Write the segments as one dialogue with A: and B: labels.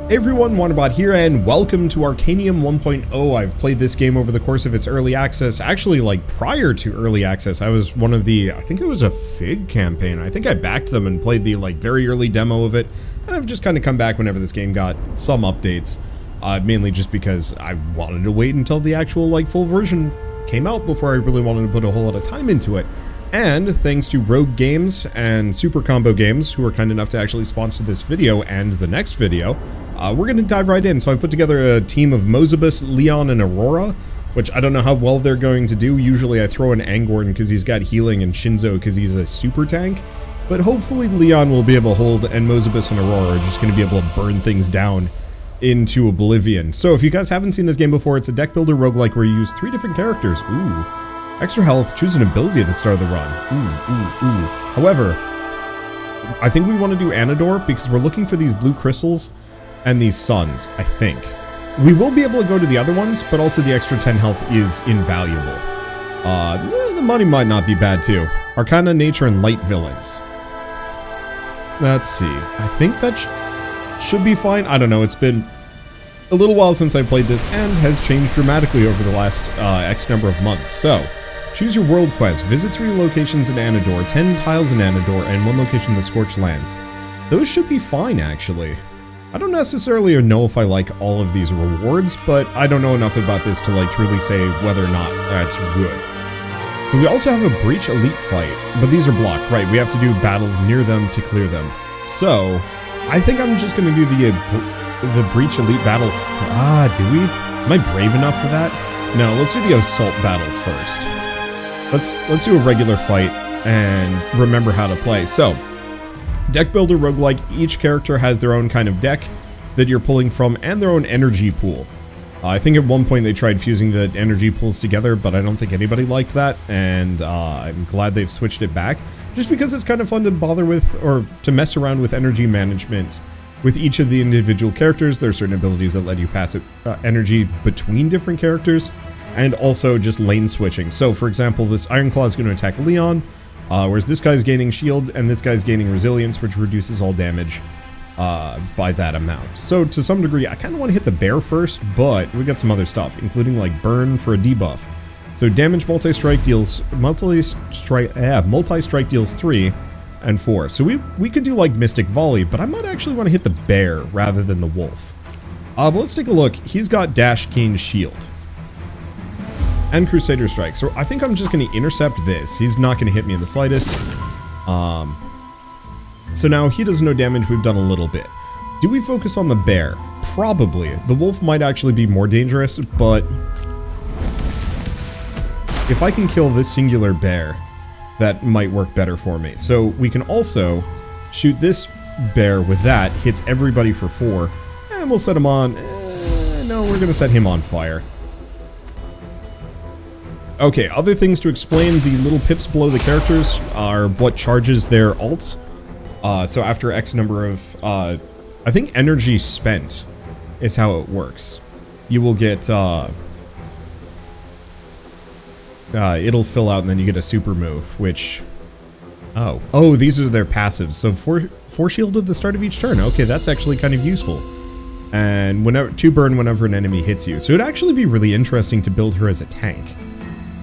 A: Hey everyone, Wanderbot here, and welcome to Arcanium 1.0. I've played this game over the course of its early access. Actually, like, prior to early access, I was one of the, I think it was a FIG campaign. I think I backed them and played the, like, very early demo of it. And I've just kind of come back whenever this game got some updates. Mainly just because I wanted to wait until the actual, like, full version came out before I really wanted to put a whole lot of time into it. And thanks to Rogue Games and Super Combo Games, who are kind enough to actually sponsor this video and the next video, we're going to dive right in. So I put together a team of Mozabus, Leon, and Aurora, which I don't know how well they're going to do. Usually I throw in Angorn because he's got healing and Shinzo because he's a super tank. But hopefully Leon will be able to hold, and Mozabus and Aurora are just going to be able to burn things down into oblivion. So if you guys haven't seen this game before, it's a deck builder roguelike where you use 3 different characters. Ooh. Extra health, choose an ability at the start of the run. Ooh. However, I think we want to do Anador because we're looking for these blue crystals and these suns, I think. We will be able to go to the other ones, but also the extra 10 health is invaluable. The money might not be bad too. Arcana, Nature, and Light villains. Let's see. I think that should be fine. I don't know. It's been a little while since I played this and has changed dramatically over the last X number of months. So, choose your world quest. Visit 3 locations in Anador, 10 tiles in Anador, and 1 location in the Scorched Lands. Those should be fine, actually. I don't necessarily know if I like all of these rewards, but I don't know enough about this to like truly say whether or not that's good. So we also have a Breach Elite fight, but these are blocked, right? We have to do battles near them to clear them. So, I think I'm just going to do the Breach Elite battle. Do we? Am I brave enough for that? No, let's do the Assault battle first. Let's do a regular fight and remember how to play. So, Deckbuilder roguelike, each character has their own kind of deck that you're pulling from and their own energy pool. I think at one point they tried fusing the energy pools together, but I don't think anybody liked that, and I'm glad they've switched it back. Just because it's kind of fun to bother with, or to mess around with energy management with each of the individual characters. There are certain abilities that let you pass energy between different characters, and also just lane switching. So, for example, this Ironclaw is going to attack Leon, whereas this guy's gaining shield, and this guy's gaining resilience, which reduces all damage by that amount. So, to some degree, I kind of want to hit the bear first, but we got some other stuff, including, like, burn for a debuff. So, damage multi-strike deals... Multi-strike deals 3 and 4. So, we could do, like, Mystic Volley, but I might actually want to hit the bear rather than the wolf. But let's take a look. He's got Dash, Gain, Shield. And Crusader Strike. So I think I'm just going to intercept this. He's not going to hit me in the slightest. So now he does no damage. We've done a little bit. Do we focus on the bear? Probably. The wolf might actually be more dangerous, but if I can kill this singular bear, that might work better for me. So we can also shoot this bear with that. Hits everybody for 4. And we'll set him on... no, we're going to set him on fire. Okay, other things to explain, the little pips below the characters are what charges their ults. So after X number of, I think energy spent is how it works. You will get, it'll fill out and then you get a super move, which, oh, these are their passives. So 4 shield at the start of each turn. Okay, that's actually kind of useful. And 2 burn whenever an enemy hits you. So it'd actually be really interesting to build her as a tank.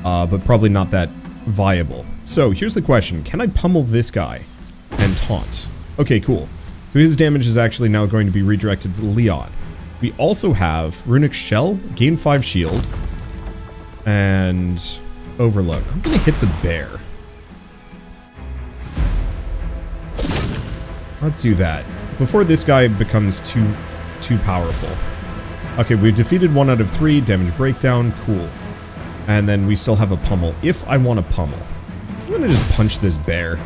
A: But probably not that viable. So, here's the question. Can I pummel this guy and taunt? Okay, cool. So his damage is actually now going to be redirected to Leon. We also have Runic Shell, gain 5 shield, and Overload. I'm going to hit the bear. Let's do that. Before this guy becomes too powerful. Okay, we've defeated 1 out of 3, damage breakdown, cool. And then we still have a pummel. If I want to pummel, I'm going to just punch this bear.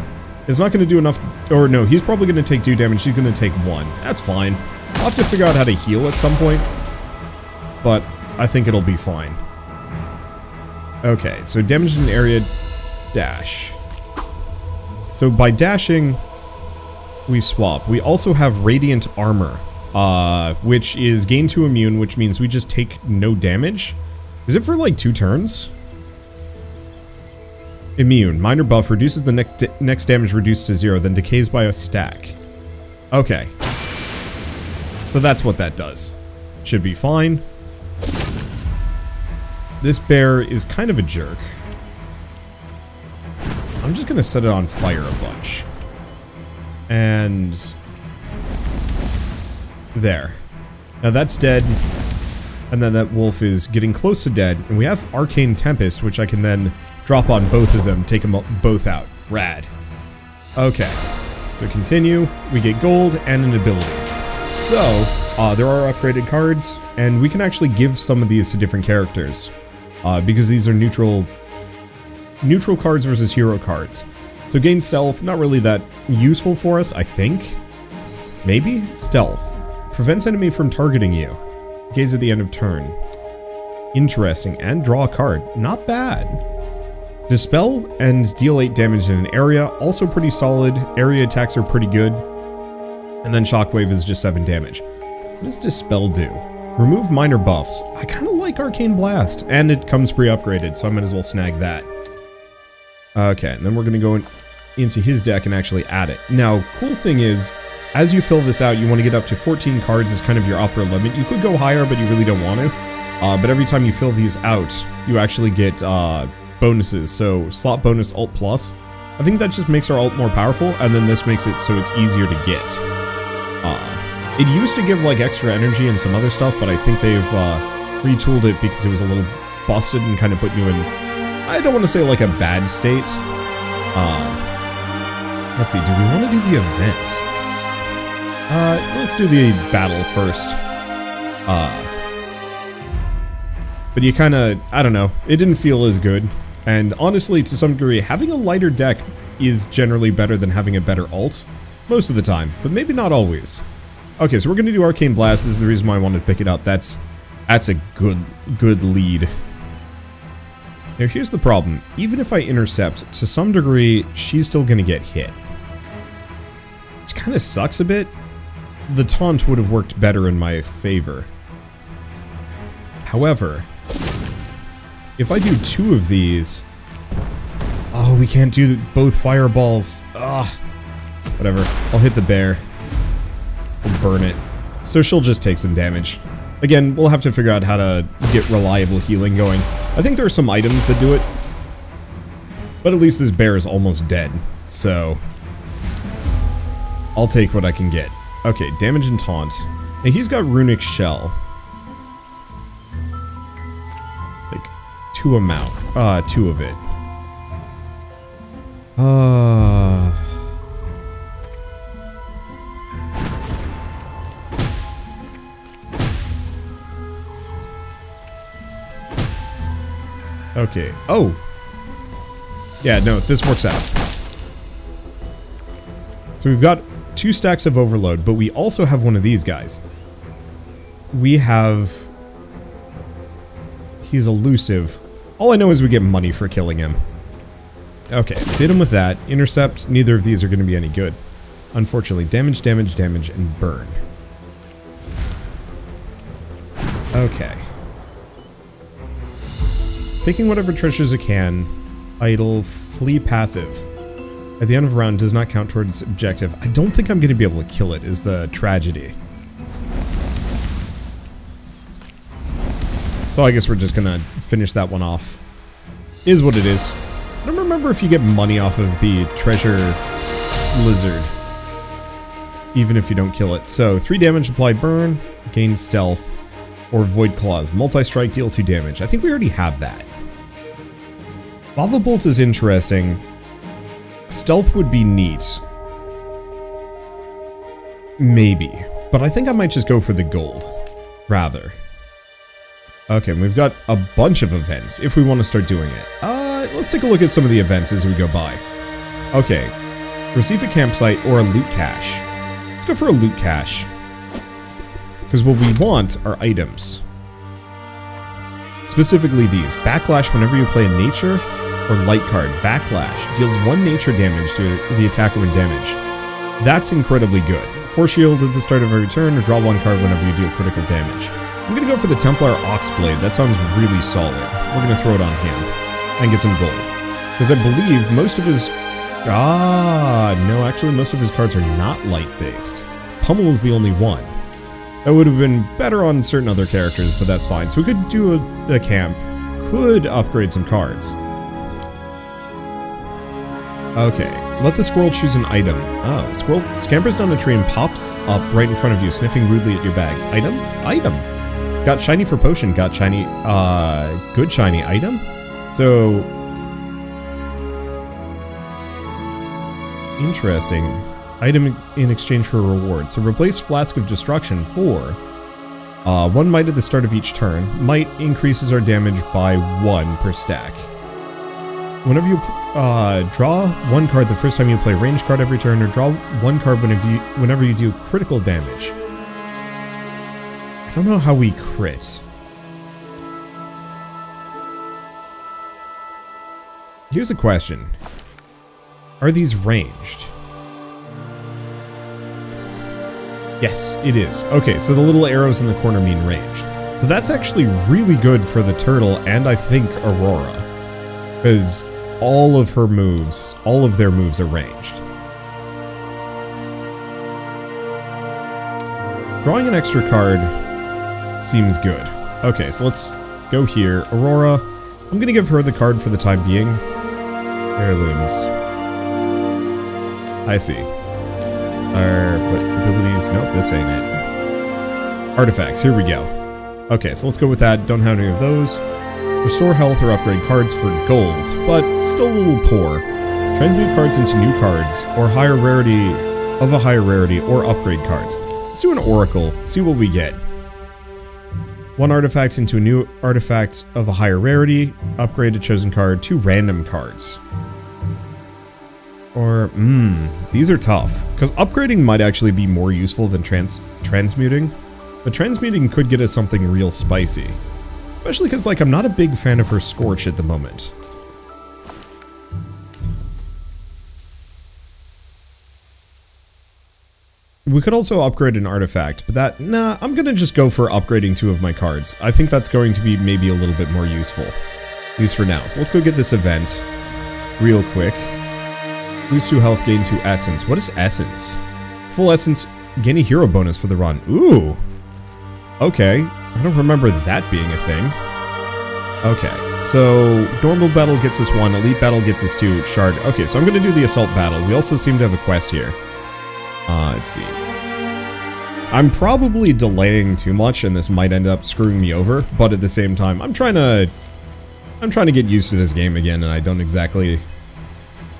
A: It's not going to do enough... Or no, he's probably going to take 2 damage. He's going to take 1. That's fine. I'll have to figure out how to heal at some point. But I think it'll be fine. Okay, so damage in area, dash. So by dashing, we swap. We also have Radiant Armor, which is gain 2 immune, which means we just take no damage. Is it for like 2 turns? Immune. Minor buff. Reduces the next damage reduced to 0, then decays by a stack. Okay. So that's what that does. Should be fine. This bear is kind of a jerk. I'm just gonna set it on fire a bunch. And... there. Now that's dead. And then that wolf is getting close to dead. And we have Arcane Tempest, which I can then drop on both of them, take them both out. Rad. Okay. To continue, we get gold and an ability. So, there are upgraded cards, and we can actually give some of these to different characters. Because these are neutral cards versus hero cards. So gain stealth, not really that useful for us, I think. Maybe? Stealth. Prevents enemy from targeting you. Gaze at the end of turn. Interesting. And draw a card. Not bad. Dispel and deal 8 damage in an area. Also pretty solid. Area attacks are pretty good. And then Shockwave is just 7 damage. What does Dispel do? Remove minor buffs. I kind of like Arcane Blast. And it comes pre-upgraded, so I might as well snag that. Okay, and then we're going to go into his deck and actually add it. Now, cool thing is, as you fill this out, you want to get up to 14 cards as kind of your upper limit. You could go higher, but you really don't want to. But every time you fill these out, you actually get bonuses. So, slot bonus alt plus. I think that just makes our alt more powerful, and then this makes it so it's easier to get. It used to give, like, extra energy and some other stuff, but I think they've retooled it because it was a little busted and kind of put you in, I don't want to say, like, a bad state. Let's see, do we want to do the event? Let's do the battle first. But you kind of, I don't know, it didn't feel as good. And honestly, to some degree, having a lighter deck is generally better than having a better alt. Most of the time, but maybe not always. Okay, so we're going to do Arcane Blast. This is the reason why I wanted to pick it up. That's a good lead. Now here's the problem. Even if I intercept, to some degree, she's still going to get hit. Which kind of sucks a bit. The taunt would have worked better in my favor. However, if I do 2 of these... Oh, we can't do both fireballs. Ugh. Whatever. I'll hit the bear. We'll burn it. So she'll just take some damage. Again, we'll have to figure out how to get reliable healing going. I think there are some items that do it. But at least this bear is almost dead. So... I'll take what I can get. Okay, damage and taunt. And he's got Runic Shell. Like, 2 amount. 2 of it. Okay. Oh! Yeah, no, this works out. So we've got 2 stacks of Overload, but we also have one of these guys. We have... He's elusive. All I know is we get money for killing him. Okay, let's hit him with that. Intercept. Neither of these are going to be any good. Unfortunately. Damage, damage, damage, and burn. Okay. Picking whatever treasures it can. Idle. Flee passive. At the end of a round does not count towards objective. I don't think I'm going to be able to kill it, is the tragedy. So I guess we're just going to finish that one off. Is what it is. I don't remember if you get money off of the treasure lizard. Even if you don't kill it. So, 3 damage, apply burn, gain stealth, or void claws. Multi-strike, deal 2 damage. I think we already have that. Lava Bolt is interesting. Stealth would be neat. Maybe. But I think I might just go for the gold. Rather. Okay, we've got a bunch of events if we want to start doing it. Let's take a look at some of the events as we go by. Okay. Receive a campsite or a loot cache. Let's go for a loot cache. Because what we want are items. Specifically these. Backlash whenever you play a nature or light card. Backlash deals 1 nature damage to the attacker when damaged. That's incredibly good. 4 shield at the start of every turn, or draw 1 card whenever you deal critical damage. I'm going to go for the Templar Oxblade. That sounds really solid. We're going to throw it on him. And get some gold. Because I believe most of his... no, actually most of his cards are not light-based. Pummel is the only one. That would have been better on certain other characters, but that's fine. So we could do a camp. Could upgrade some cards. Okay, let the squirrel choose an item. Oh, squirrel scampers down a tree and pops up right in front of you, sniffing rudely at your bags. Item? Item. Got shiny for potion, got shiny, good shiny item. So, interesting. Item in exchange for a reward. So replace Flask of Destruction for 1 might at the start of each turn. Might increases our damage by 1 per stack. Whenever you draw 1 card the first time you play a ranged card every turn, or draw 1 card whenever you do critical damage. I don't know how we crit. Here's a question. Are these ranged? Yes, it is. Okay, so the little arrows in the corner mean ranged. So that's actually really good for the turtle and I think Aurora. Because all of their moves are ranged. Drawing an extra card seems good. Okay, so let's go here. Aurora, I'm going to give her the card for the time being. Heirlooms. I see. What abilities? Nope, this ain't it. Artifacts, here we go. Okay, so let's go with that. Don't have any of those. Restore health or upgrade cards for gold, but still a little poor. Transmute cards into new cards, or a higher rarity, or upgrade cards. Let's do an Oracle, see what we get. 1 artifact into a new artifact of a higher rarity, upgrade a chosen card, 2 random cards. Or, these are tough, because upgrading might actually be more useful than transmuting, but transmuting could get us something real spicy. Especially because, like, I'm not a big fan of her Scorch at the moment. We could also upgrade an artifact, but I'm gonna just go for upgrading 2 of my cards. I think that's going to be maybe a little bit more useful. At least for now. So let's go get this event real quick. Lose 2 health, gain 2 essence. What is essence? Full essence, gain a hero bonus for the run. Ooh! Okay. I don't remember that being a thing. Okay, so normal battle gets us 1, elite battle gets us 2, shard. Okay, so I'm gonna do the assault battle. We also seem to have a quest here. Let's see. I'm probably delaying too much, and this might end up screwing me over. But at the same time, I'm trying to get used to this game again, and I don't exactly.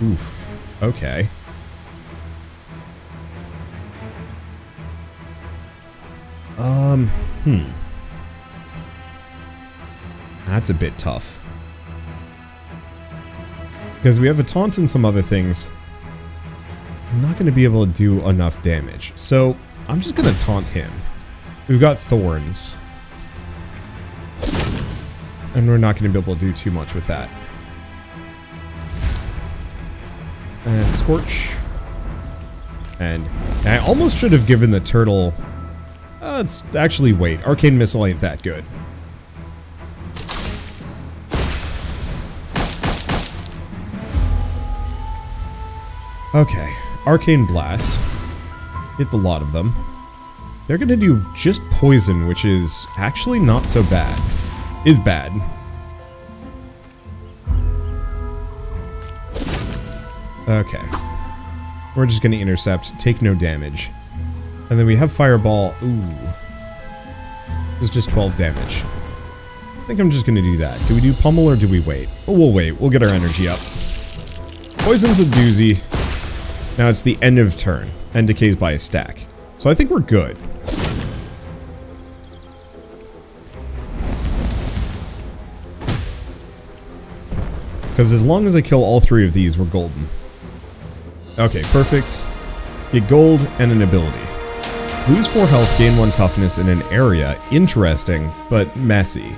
A: Oof. Okay. That's a bit tough. Because we have a taunt and some other things. I'm not going to be able to do enough damage. So, I'm just going to taunt him. We've got thorns. And we're not going to be able to do too much with that. And Scorch. And I almost should have given the turtle... it's actually, wait. Arcane Missile ain't that good. Okay. Arcane Blast. Hit the lot of them. They're gonna do just poison, which is actually not so bad. Is bad. Okay. We're just gonna intercept, take no damage. And then we have Fireball. Ooh. It's just 12 damage. I think I'm just gonna do that. Do we do Pummel or do we wait? Oh, we'll wait. We'll get our energy up. Poison's a doozy. Now it's the end of turn, and decays by a stack. So I think we're good. Because as long as I kill all 3 of these, we're golden. Okay, perfect. Get gold and an ability. Lose 4 health, gain 1 toughness in an area. Interesting, but messy.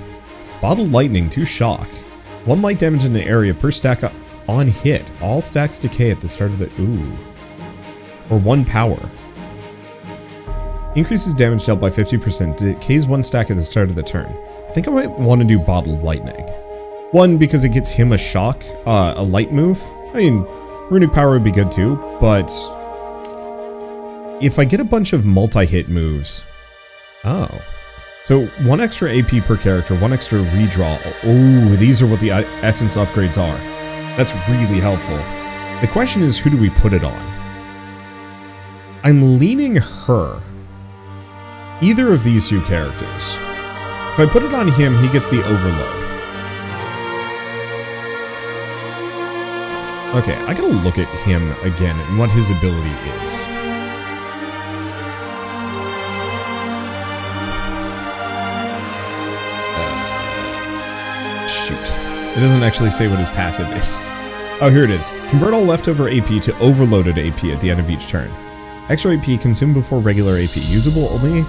A: Bottled lightning, 2 shock. 1 light damage in an area per stack on hit. All stacks decay at the start of the... Ooh. Or 1 power. Increases damage dealt by 50%. Decays 1 stack at the start of the turn. I think I might want to do Bottled Lightning. 1, because it gets him a shock, a light move. I mean, Runic Power would be good too, but... if I get a bunch of multi-hit moves, Oh. So 1 extra AP per character, 1 extra redraw. Oh, these are what the essence upgrades are. That's really helpful. The question is, who do we put it on? I'm leaning her. Either of these 2 characters. If I put it on him, he gets the overload. Okay, I gotta look at him again and what his ability is. Shoot. It doesn't actually say what his passive is. Oh, here it is. Convert all leftover AP to overloaded AP at the end of each turn. Extra AP consumed before regular AP. Usable only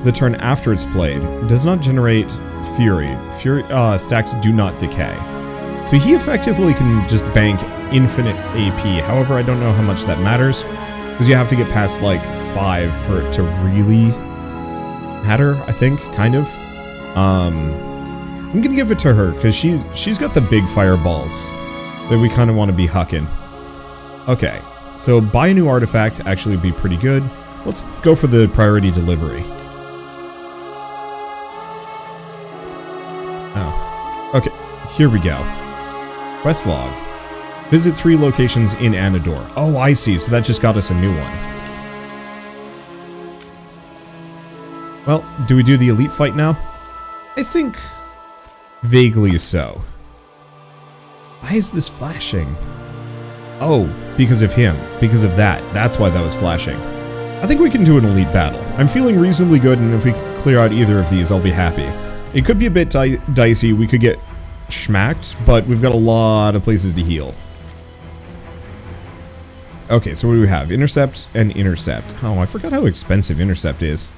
A: the turn after it's played. Does not generate Fury. Fury stacks do not decay. So he effectively can just bank infinite AP. However, I don't know how much that matters, because you have to get past like 5 for it to really matter, I think, kind of. I'm gonna give it to her, because she's got the big fireballs that we kind of want to be hucking. Okay, so buy a new artifact actually would be pretty good. Let's go for the priority delivery. Oh, okay, here we go. Quest log. Visit 3 locations in Anador. Oh, I see. So that just got us a new one. Well, do we do the elite fight now? I think vaguely so. Why is this flashing? Oh, because of him. Because of that. That's why that was flashing. I think we can do an elite battle. I'm feeling reasonably good, and if we can clear out either of these, I'll be happy. It could be a bit dicey. We could get schmacked, but we've got a lot of places to heal. Okay, so what do we have? Intercept and intercept. Oh, I forgot how expensive intercept is.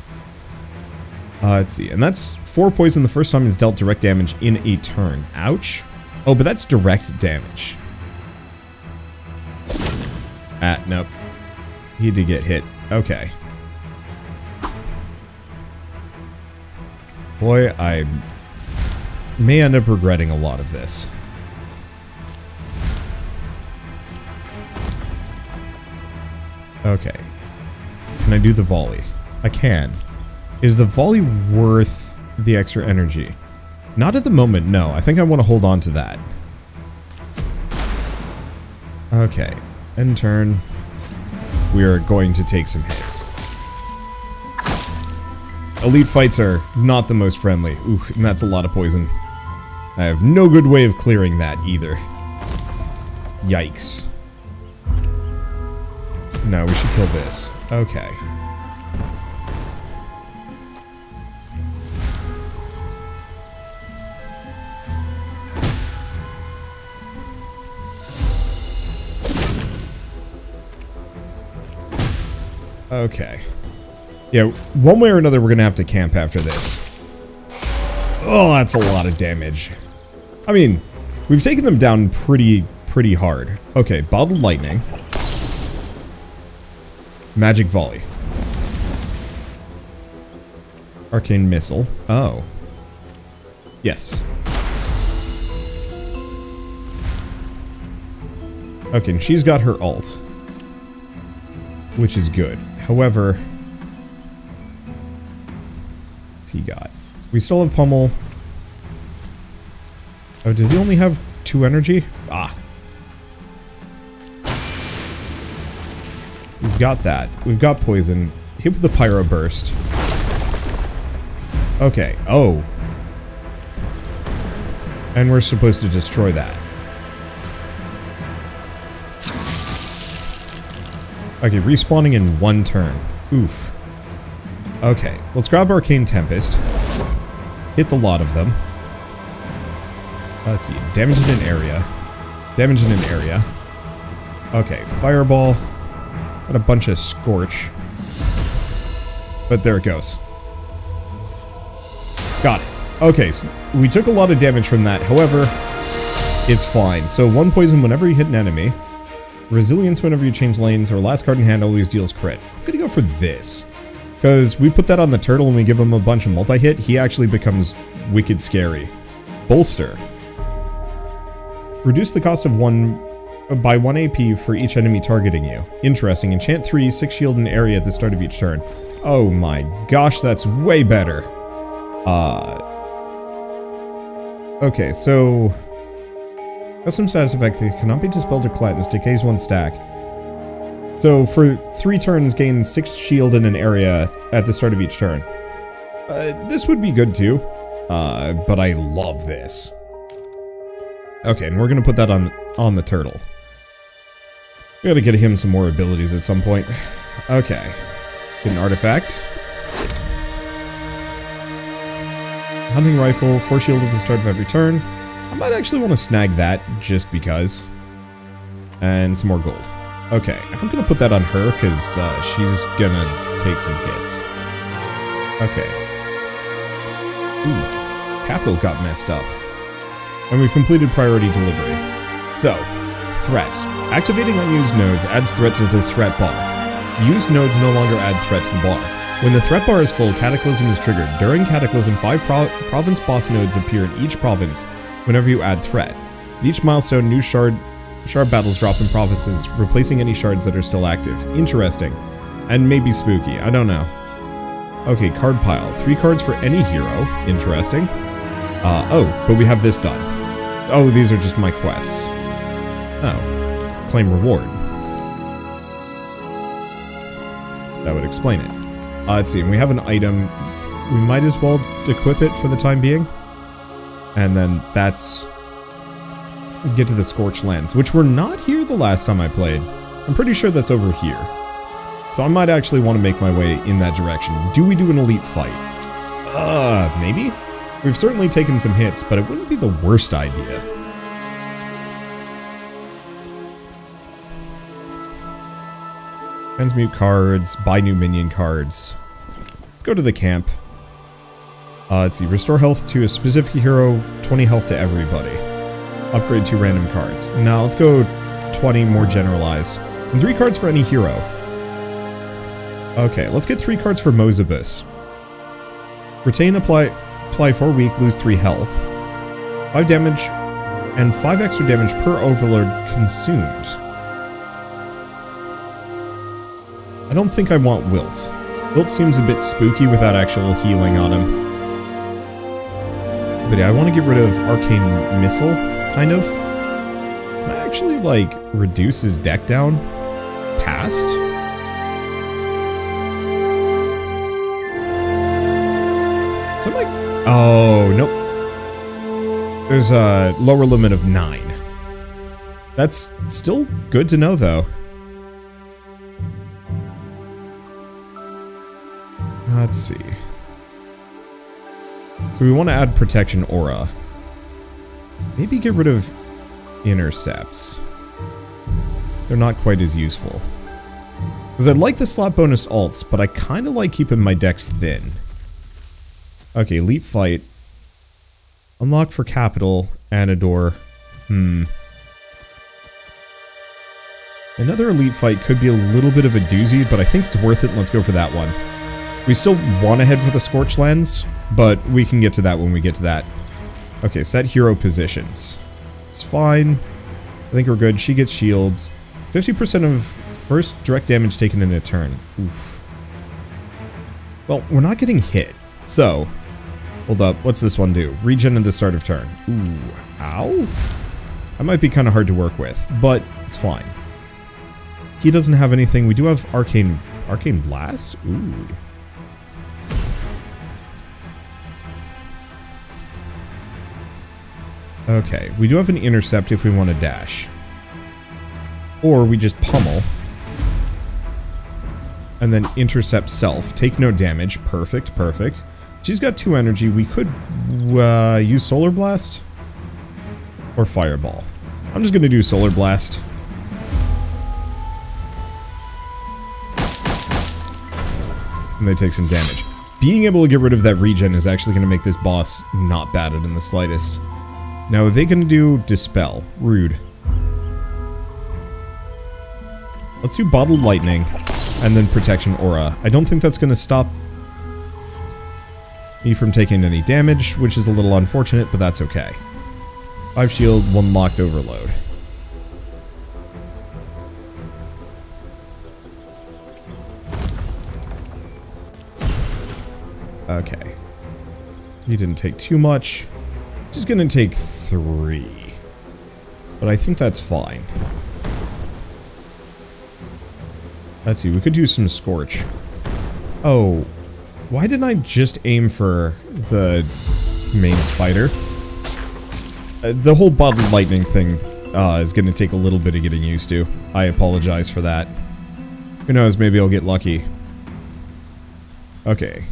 A: Let's see. And that's 4 poison the first time is dealt direct damage in a turn. Ouch. Oh, but that's direct damage. Nope. He did get hit. Okay. Boy, I may end up regretting a lot of this. Okay. Can I do the volley? I can. Is the volley worth the extra energy? Not at the moment, no. I think I want to hold on to that. Okay. End turn. We are going to take some hits. Elite fights are not the most friendly. Ooh, and that's a lot of poison. I have no good way of clearing that either. Yikes. No, we should kill this. Okay. Okay. Yeah, one way or another we're gonna have to camp after this. Oh, that's a lot of damage. I mean, we've taken them down pretty hard. Okay, bottled lightning. Magic volley. Arcane missile. Oh. Yes. Okay, and she's got her ult, which is good. However, what's he got? We still have pummel. Oh, does he only have 2 energy? Ah. He's got that. We've got poison. Hit with the pyro burst. Okay. Oh. And we're supposed to destroy that. Okay, respawning in 1 turn. Oof. Okay, let's grab Arcane Tempest. Hit the lot of them. Let's see. Damage in an area. Damage in an area. Okay, Fireball. Got a bunch of Scorch. But there it goes. Got it. Okay, so we took a lot of damage from that. However, it's fine. So 1 poison whenever you hit an enemy. Resilience whenever you change lanes, or last card in hand always deals crit. I'm gonna go for this. Because we put that on the turtle and we give him a bunch of multi-hit, he actually becomes wicked scary. Bolster. Reduce the cost of 1 by 1 AP for each enemy targeting you. Interesting. Enchant 3, 6 shield in area at the start of each turn. Oh my gosh, that's way better. Okay, so... Custom status effect that cannot be dispelled or cleansed. Decays 1 stack. So for 3 turns, gain 6 shield in an area at the start of each turn. This would be good too. But I love this. Okay, and we're gonna put that on the turtle. We gotta get him some more abilities at some point. Okay. Get an artifact. Hunting rifle, 4 shield at the start of every turn. I might actually want to snag that, just because. And some more gold. Okay, I'm gonna put that on her, because she's gonna take some hits. Okay. Ooh, capital got messed up. And we've completed priority delivery. So, threat. Activating unused nodes adds threat to the threat bar. Used nodes no longer add threat to the bar. When the threat bar is full, Cataclysm is triggered. During Cataclysm, 5 province boss nodes appear in each province whenever you add threat. At each milestone, new shard battles drop in provinces, replacing any shards that are still active. Interesting. And maybe spooky. I don't know. Okay, card pile. 3 cards for any hero. Interesting. Oh, but we have this done. Oh, these are just my quests. Oh. Claim reward. That would explain it. Let's see, we have an item. We might as well equip it for the time being. And then that's... get to the Scorched Lands, which were not here the last time I played. I'm pretty sure that's over here. So I might actually want to make my way in that direction. Do we do an elite fight? Maybe? We've certainly taken some hits, but it wouldn't be the worst idea. Transmute cards, buy new minion cards. Let's go to the camp. Let's see, restore health to a specific hero, 20 health to everybody. Upgrade 2 random cards. Now let's go 20 more generalized. And 3 cards for any hero. Okay, let's get 3 cards for Mozabus. Retain, apply 4 weak, lose 3 health. 5 damage, and 5 extra damage per overlord consumed. I don't think I want Wilt. Wilt seems a bit spooky without actual healing on him. But yeah, I want to get rid of Arcane Missile, kind of. Can I actually, like, reduce his deck down past? So I'm like, oh, nope. There's a lower limit of 9. That's still good to know, though. Let's see. So we want to add Protection Aura. Maybe get rid of Intercepts. They're not quite as useful. Because I like the slot bonus alts, but I kind of like keeping my decks thin. Okay, Elite Fight. Unlock for Capital, Anador. Another Elite Fight could be a little bit of a doozy, but I think it's worth it, and let's go for that one. We still want to head for the Scorched Lands, but we can get to that when we get to that. Okay, set hero positions. It's fine. I think we're good. She gets shields. 50% of first direct damage taken in a turn. Oof. Well, we're not getting hit. So, hold up. What's this one do? Regen at the start of turn. Ooh. Ow. That might be kind of hard to work with, but it's fine. He doesn't have anything. We do have Arcane Blast? Ooh. Okay, we do have an Intercept if we want to dash. Or we just pummel. And then Intercept Self. Take no damage. Perfect, perfect. She's got 2 energy. We could use Solar Blast. Or Fireball. I'm just going to do Solar Blast. And they take some damage. Being able to get rid of that regen is actually going to make this boss not batted in the slightest. Now, are they going to do Dispel? Rude. Let's do Bottled Lightning, and then Protection Aura. I don't think that's going to stop me from taking any damage, which is a little unfortunate, but that's okay. 5 shield, 1 locked overload. Okay. He didn't take too much. Just gonna take 3. But I think that's fine. Let's see, we could do some Scorch. Oh, why didn't I just aim for the main spider? The whole bottled lightning thing is gonna take a little bit of getting used to. I apologize for that. Who knows, maybe I'll get lucky. Okay.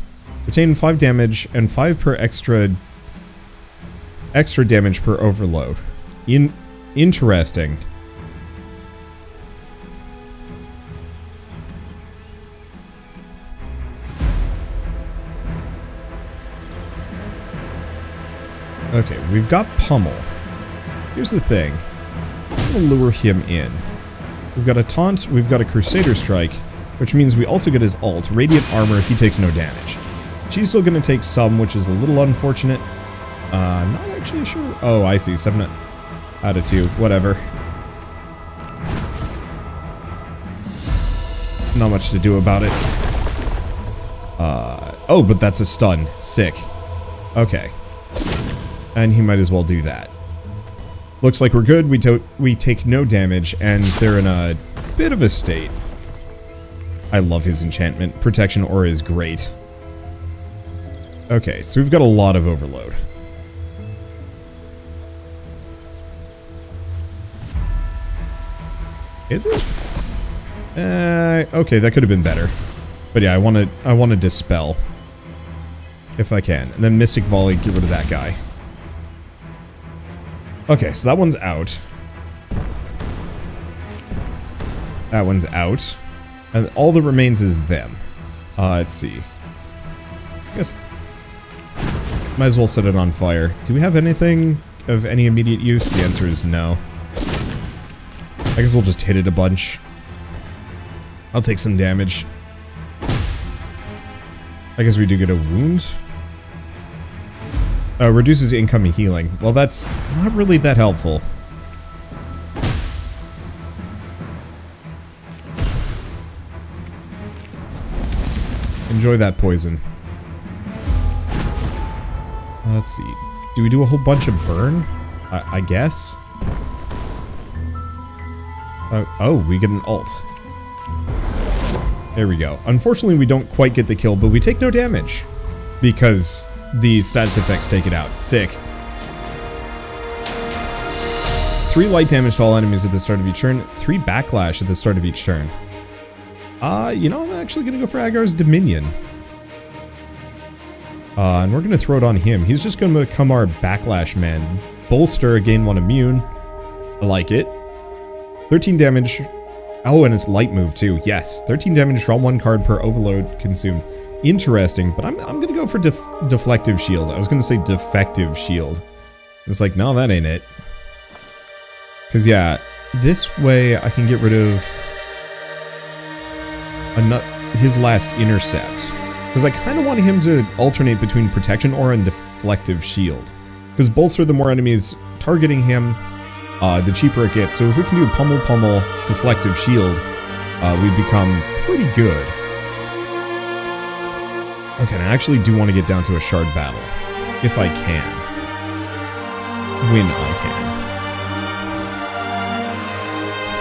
A: Retain 5 damage and 5 per extra damage per overload. Interesting. Okay, we've got Pummel. Here's the thing. I'm gonna lure him in. We've got a Taunt, we've got a Crusader Strike, which means we also get his ult. Radiant Armor, he takes no damage. She's still gonna take some, which is a little unfortunate. I'm not actually sure. Oh, I see. 7 out of 2. Whatever. Not much to do about it. Oh, but that's a stun. Sick. Okay. And he might as well do that. Looks like we're good. We take no damage, and they're in a bit of a state. I love his enchantment. Protection Aura is great. Okay, so we've got a lot of overload. Is it? Okay, that could have been better. But yeah, I want to dispel. If I can. And then Mystic Volley, get rid of that guy. Okay, so that one's out. That one's out. And all that remains is them. Let's see. I guess... might as well set it on fire. Do we have anything of any immediate use? The answer is no. I guess we'll just hit it a bunch. I'll take some damage. I guess we do get a wound. Reduces incoming healing. Well, that's not really that helpful. Enjoy that poison. Let's see. Do we do a whole bunch of burn? I guess? Oh, we get an ult. There we go. Unfortunately, we don't quite get the kill, but we take no damage. Because the status effects take it out. Sick. 3 light damage to all enemies at the start of each turn. 3 backlash at the start of each turn. You know, I'm actually gonna go for Agar's Dominion. And we're gonna throw it on him. He's just gonna become our backlash man. Bolster, gain 1 immune. I like it. 13 damage. Oh, and it's light move too. Yes. 13 damage, draw 1 card per overload consumed. Interesting, but I'm gonna go for deflective shield. I was gonna say defective shield. It's like, no, that ain't it. Cause yeah, this way I can get rid of his last intercept. Because I kind of want him to alternate between protection aura and deflective shield. Because bolster, the more enemies targeting him, the cheaper it gets. So if we can do pummel, deflective shield, we become pretty good. Okay, and I actually do want to get down to a shard battle. If I can. When I can.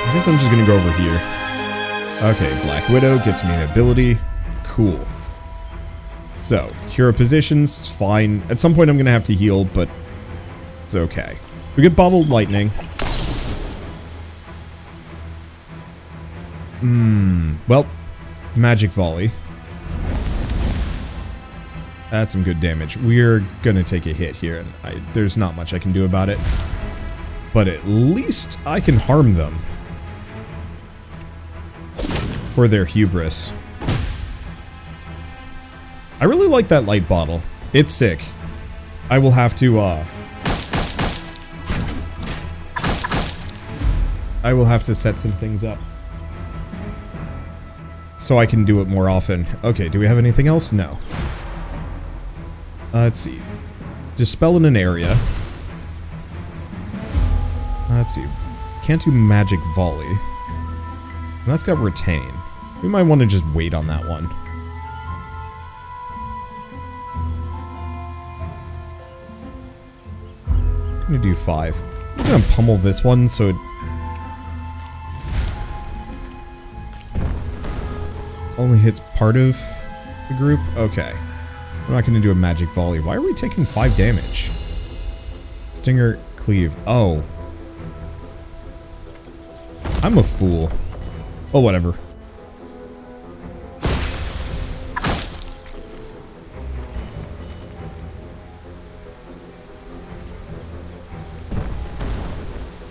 A: I guess I'm just going to go over here. Okay, Black Widow gets me an ability. Cool. So, hero positions, it's fine. At some point I'm going to have to heal, but it's okay. We get Bottled Lightning. Well, Magic Volley. That's some good damage. We're gonna take a hit here, and there's not much I can do about it. But at least I can harm them. For their hubris. I really like that light bottle. It's sick. I will have to, I will have to set some things up. So I can do it more often. Okay, do we have anything else? No. Let's see. Dispel in an area. Let's see. Can't do Magic Volley. And that's got Retain. We might want to just wait on that one. gonna do 5. I'm gonna pummel this one so it only hits part of the group. Okay. I'm not gonna do a magic volley. Why are we taking 5 damage? Stinger, cleave. Oh. I'm a fool. Oh, whatever.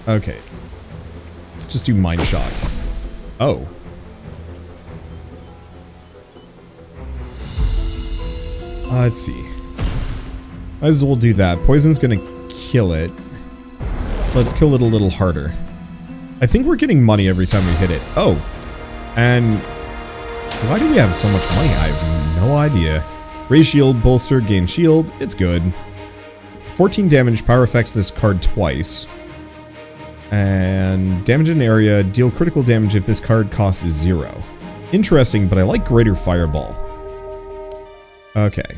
A: Okay. Let's just do Mind Shock. Oh. Let's see. Might as well do that. Poison's gonna kill it. Let's kill it a little harder. I think we're getting money every time we hit it. Oh. And why do we have so much money? I have no idea. Raise shield, bolster, gain shield. It's good. 14 damage, power affects this card twice. And damage in area, deal critical damage if this card cost is 0. Interesting, but I like Greater Fireball. Okay.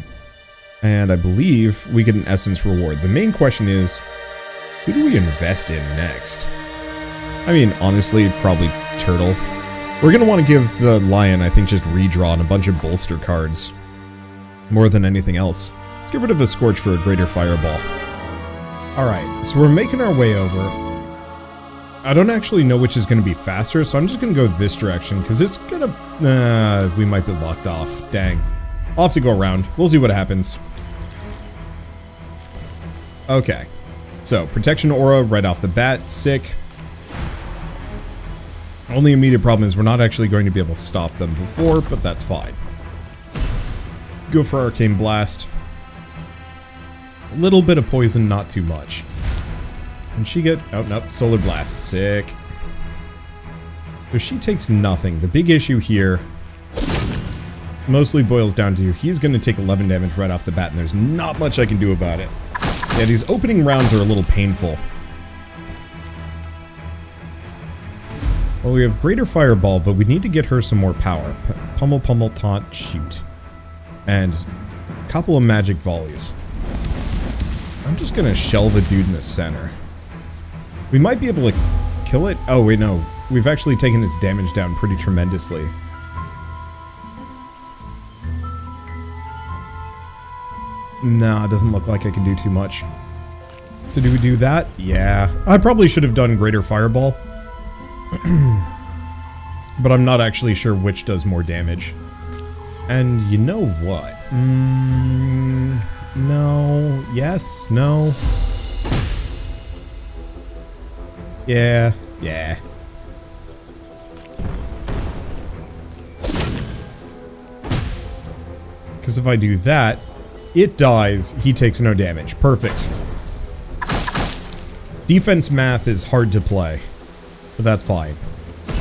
A: And I believe we get an essence reward. The main question is, who do we invest in next? I mean, honestly, probably Turtle. We're going to want to give the Lion, I think, just redraw and a bunch of bolster cards. More than anything else. Let's get rid of a Scorch for a Greater Fireball. Alright, so we're making our way over. I don't actually know which is going to be faster, so I'm just going to go this direction, because it's going to... we might be locked off. Dang. I'll have to go around. We'll see what happens. Okay. So, Protection Aura right off the bat. Sick. Only immediate problem is we're not actually going to be able to stop them before, but that's fine. Go for Arcane Blast. A little bit of poison, not too much. And she get... oh, nope. Solar Blast. Sick. So she takes nothing. The big issue here mostly boils down to he's going to take 11 damage right off the bat, and there's not much I can do about it. Yeah, these opening rounds are a little painful. Well, we have Greater Fireball, but we need to get her some more power. Pummel, pummel, taunt, shoot. And a couple of magic volleys. I'm just going to shell the dude in the center. We might be able to kill it. Oh, wait, no. We've actually taken its damage down pretty tremendously. No, it doesn't look like I can do too much. So do we do that? Yeah. I probably should have done Greater Fireball. But I'm not actually sure which does more damage. And you know what? No. Yes. No. Yeah. Yeah. Because if I do that, it dies, he takes no damage. Perfect. Defense math is hard to play, but that's fine.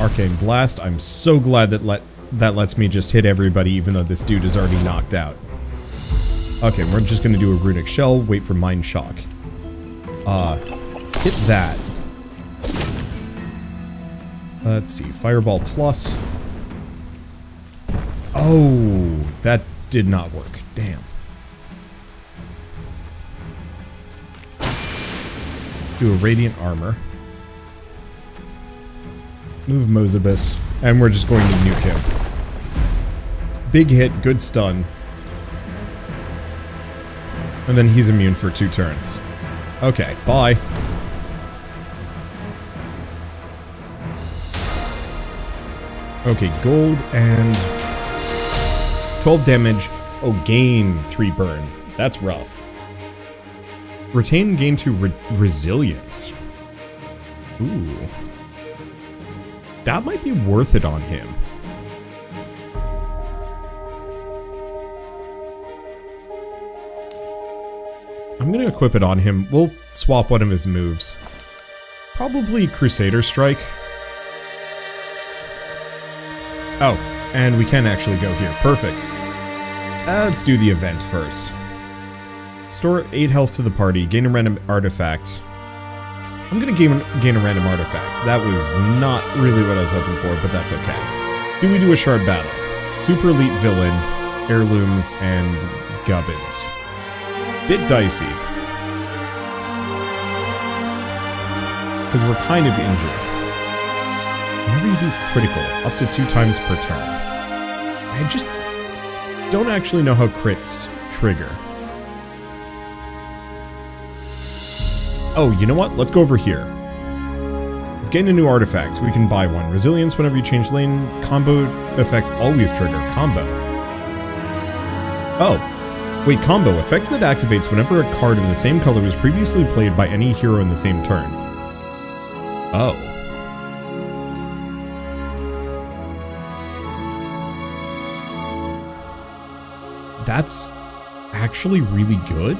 A: Arcane Blast, I'm so glad that that lets me just hit everybody even though this dude is already knocked out. Okay, we're just gonna do a Runic Shell, wait for Mind Shock. Hit that. Let's see, Fireball Plus. Oh, that did not work. Damn. Do a Radiant Armor. Move Mozabus. And we're just going to nuke him. Big hit, good stun. And then he's immune for 2 turns. Okay, bye. Okay, gold and 12 damage. Oh, gain 3 burn. That's rough. Retain gain to resilience. Ooh. That might be worth it on him. I'm gonna equip it on him. We'll swap one of his moves. Probably Crusader Strike. Oh, and we can actually go here. Perfect. Let's do the event first. Store 8 health to the party, gain a random artifact. I'm gonna gain a random artifact. That was not really what I was hoping for, but that's okay. Do we do a shard battle? Super elite villain, heirlooms, and gubbins. Bit dicey. because we're kind of injured. Whenever you do critical, up to 2 times per turn. I just don't actually know how crits trigger. Oh, you know what? Let's go over here. Let's gain a new artifact so we can buy one. Resilience whenever you change lane. Combo effects always trigger. Combo. Oh. Wait, combo. Effect that activates whenever a card of the same color was previously played by any hero in the same turn. Oh. That's actually really good.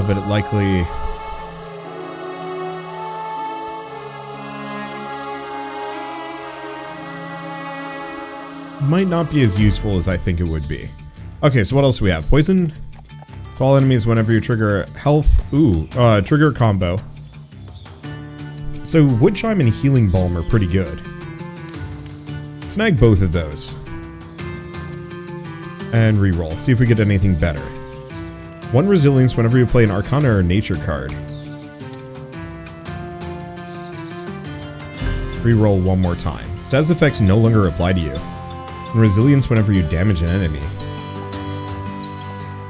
A: But it likely... might not be as useful as I think it would be. Okay, so what else do we have? Poison to all enemies whenever you trigger health. Ooh, trigger combo. So Wood Chime and Healing Balm are pretty good. Snag both of those. And reroll. See if we get anything better. 1 resilience whenever you play an Arcana or Nature card. Reroll one more time. Status effects no longer apply to you. And resilience whenever you damage an enemy.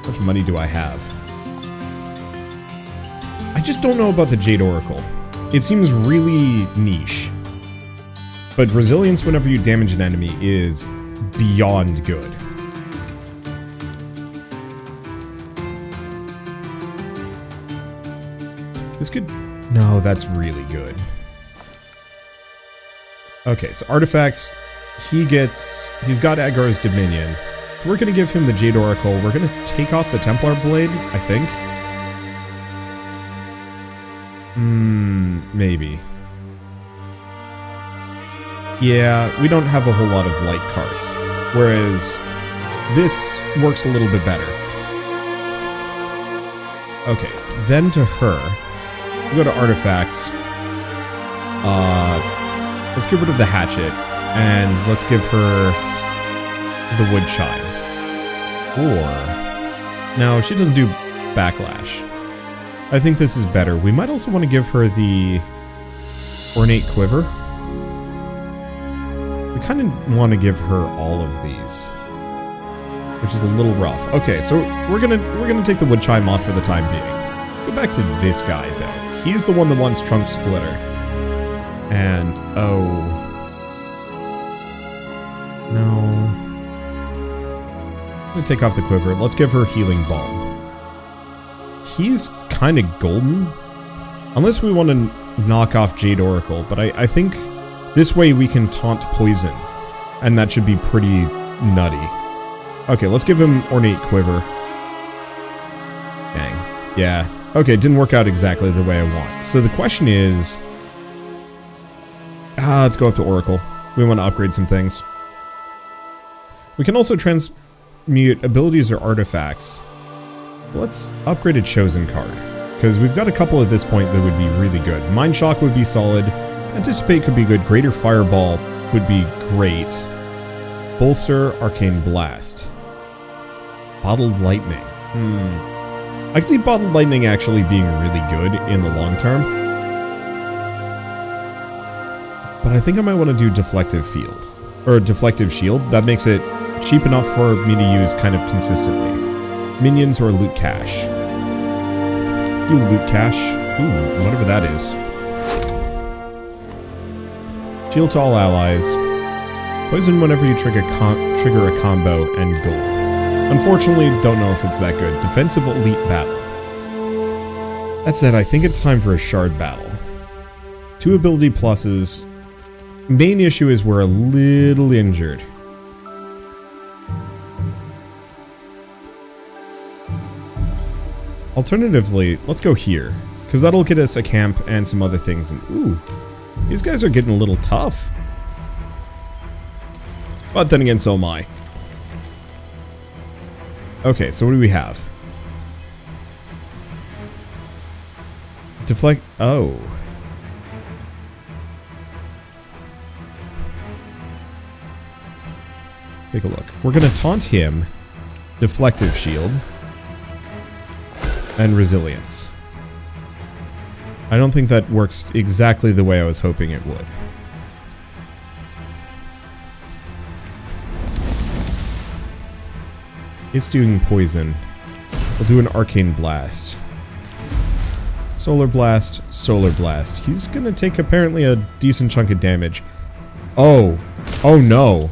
A: How much money do I have? I just don't know about the Jade Oracle. It seems really niche. But resilience whenever you damage an enemy is beyond good. This could... no, that's really good. Okay, so artifacts. He's got Agar's Dominion. So we're going to give him the Jade Oracle. We're going to take off the Templar Blade, I think. Maybe. Yeah, we don't have a whole lot of light cards. Whereas this works a little bit better. Okay, then to her. We'll go to artifacts. Let's get rid of the hatchet. And let's give her the Wood Chime. Or... no, she doesn't do backlash. I think this is better. We might also want to give her the Ornate Quiver. We kind of want to give her all of these, which is a little rough. Okay, so we're gonna take the Wood Chime off for the time being. Go back to this guy though. He's the one that wants Trunk Splitter. And oh no, I'm gonna take off the quiver. Let's give her Healing Balm. He's kind of golden, unless we want to knock off Jade Oracle. But I think this way we can taunt poison, and that should be pretty nutty. Okay, let's give him Ornate Quiver. Dang. Yeah. Okay, it didn't work out exactly the way I want. So the question is... let's go up to Oracle. We want to upgrade some things. We can also transmute abilities or artifacts. Let's upgrade a Chosen card, because we've got a couple at this point that would be really good. Mind Shock would be solid. Anticipate could be good. Greater Fireball would be great. Bolster, Arcane Blast. Bottled Lightning. I can see Bottled Lightning actually being really good in the long term. But I think I might want to do Deflective Field. Or Deflective Shield. That makes it cheap enough for me to use kind of consistently. Minions or Loot Cache. Do Loot Cache. Ooh, whatever that is. Shield to all allies. Poison whenever you trigger a combo, and gold. Unfortunately, don't know if it's that good. Defensive Elite Battle. That said, I think it's time for a Shard Battle. 2 ability pluses. Main issue is we're a little injured. Alternatively, let's go here, because that'll get us a camp and some other things. And ooh, these guys are getting a little tough. But then again, so am I. Okay, so what do we have? Deflect... oh. Take a look. We're going to taunt him. Deflective Shield. And resilience. I don't think that works exactly the way I was hoping it would. It's doing poison. We'll do an arcane blast. Solar blast, solar blast. He's gonna take apparently a decent chunk of damage. Oh. Oh no.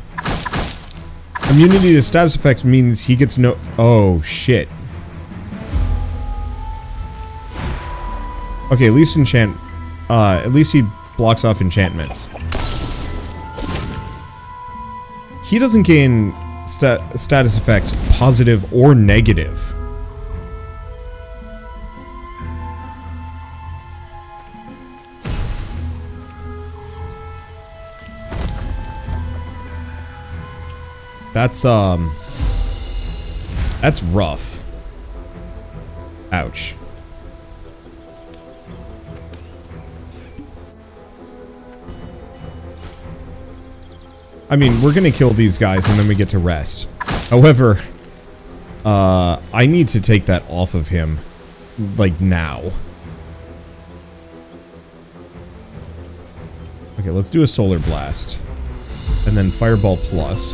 A: Immunity to status effects means he gets no... Oh, shit. Okay, at least at least he blocks off enchantments. He doesn't gain status effects positive or negative. That's rough. Ouch. I mean, we're gonna kill these guys and then we get to rest. However, I need to take that off of him, like, now. Okay, let's do a solar blast. And then Fireball Plus,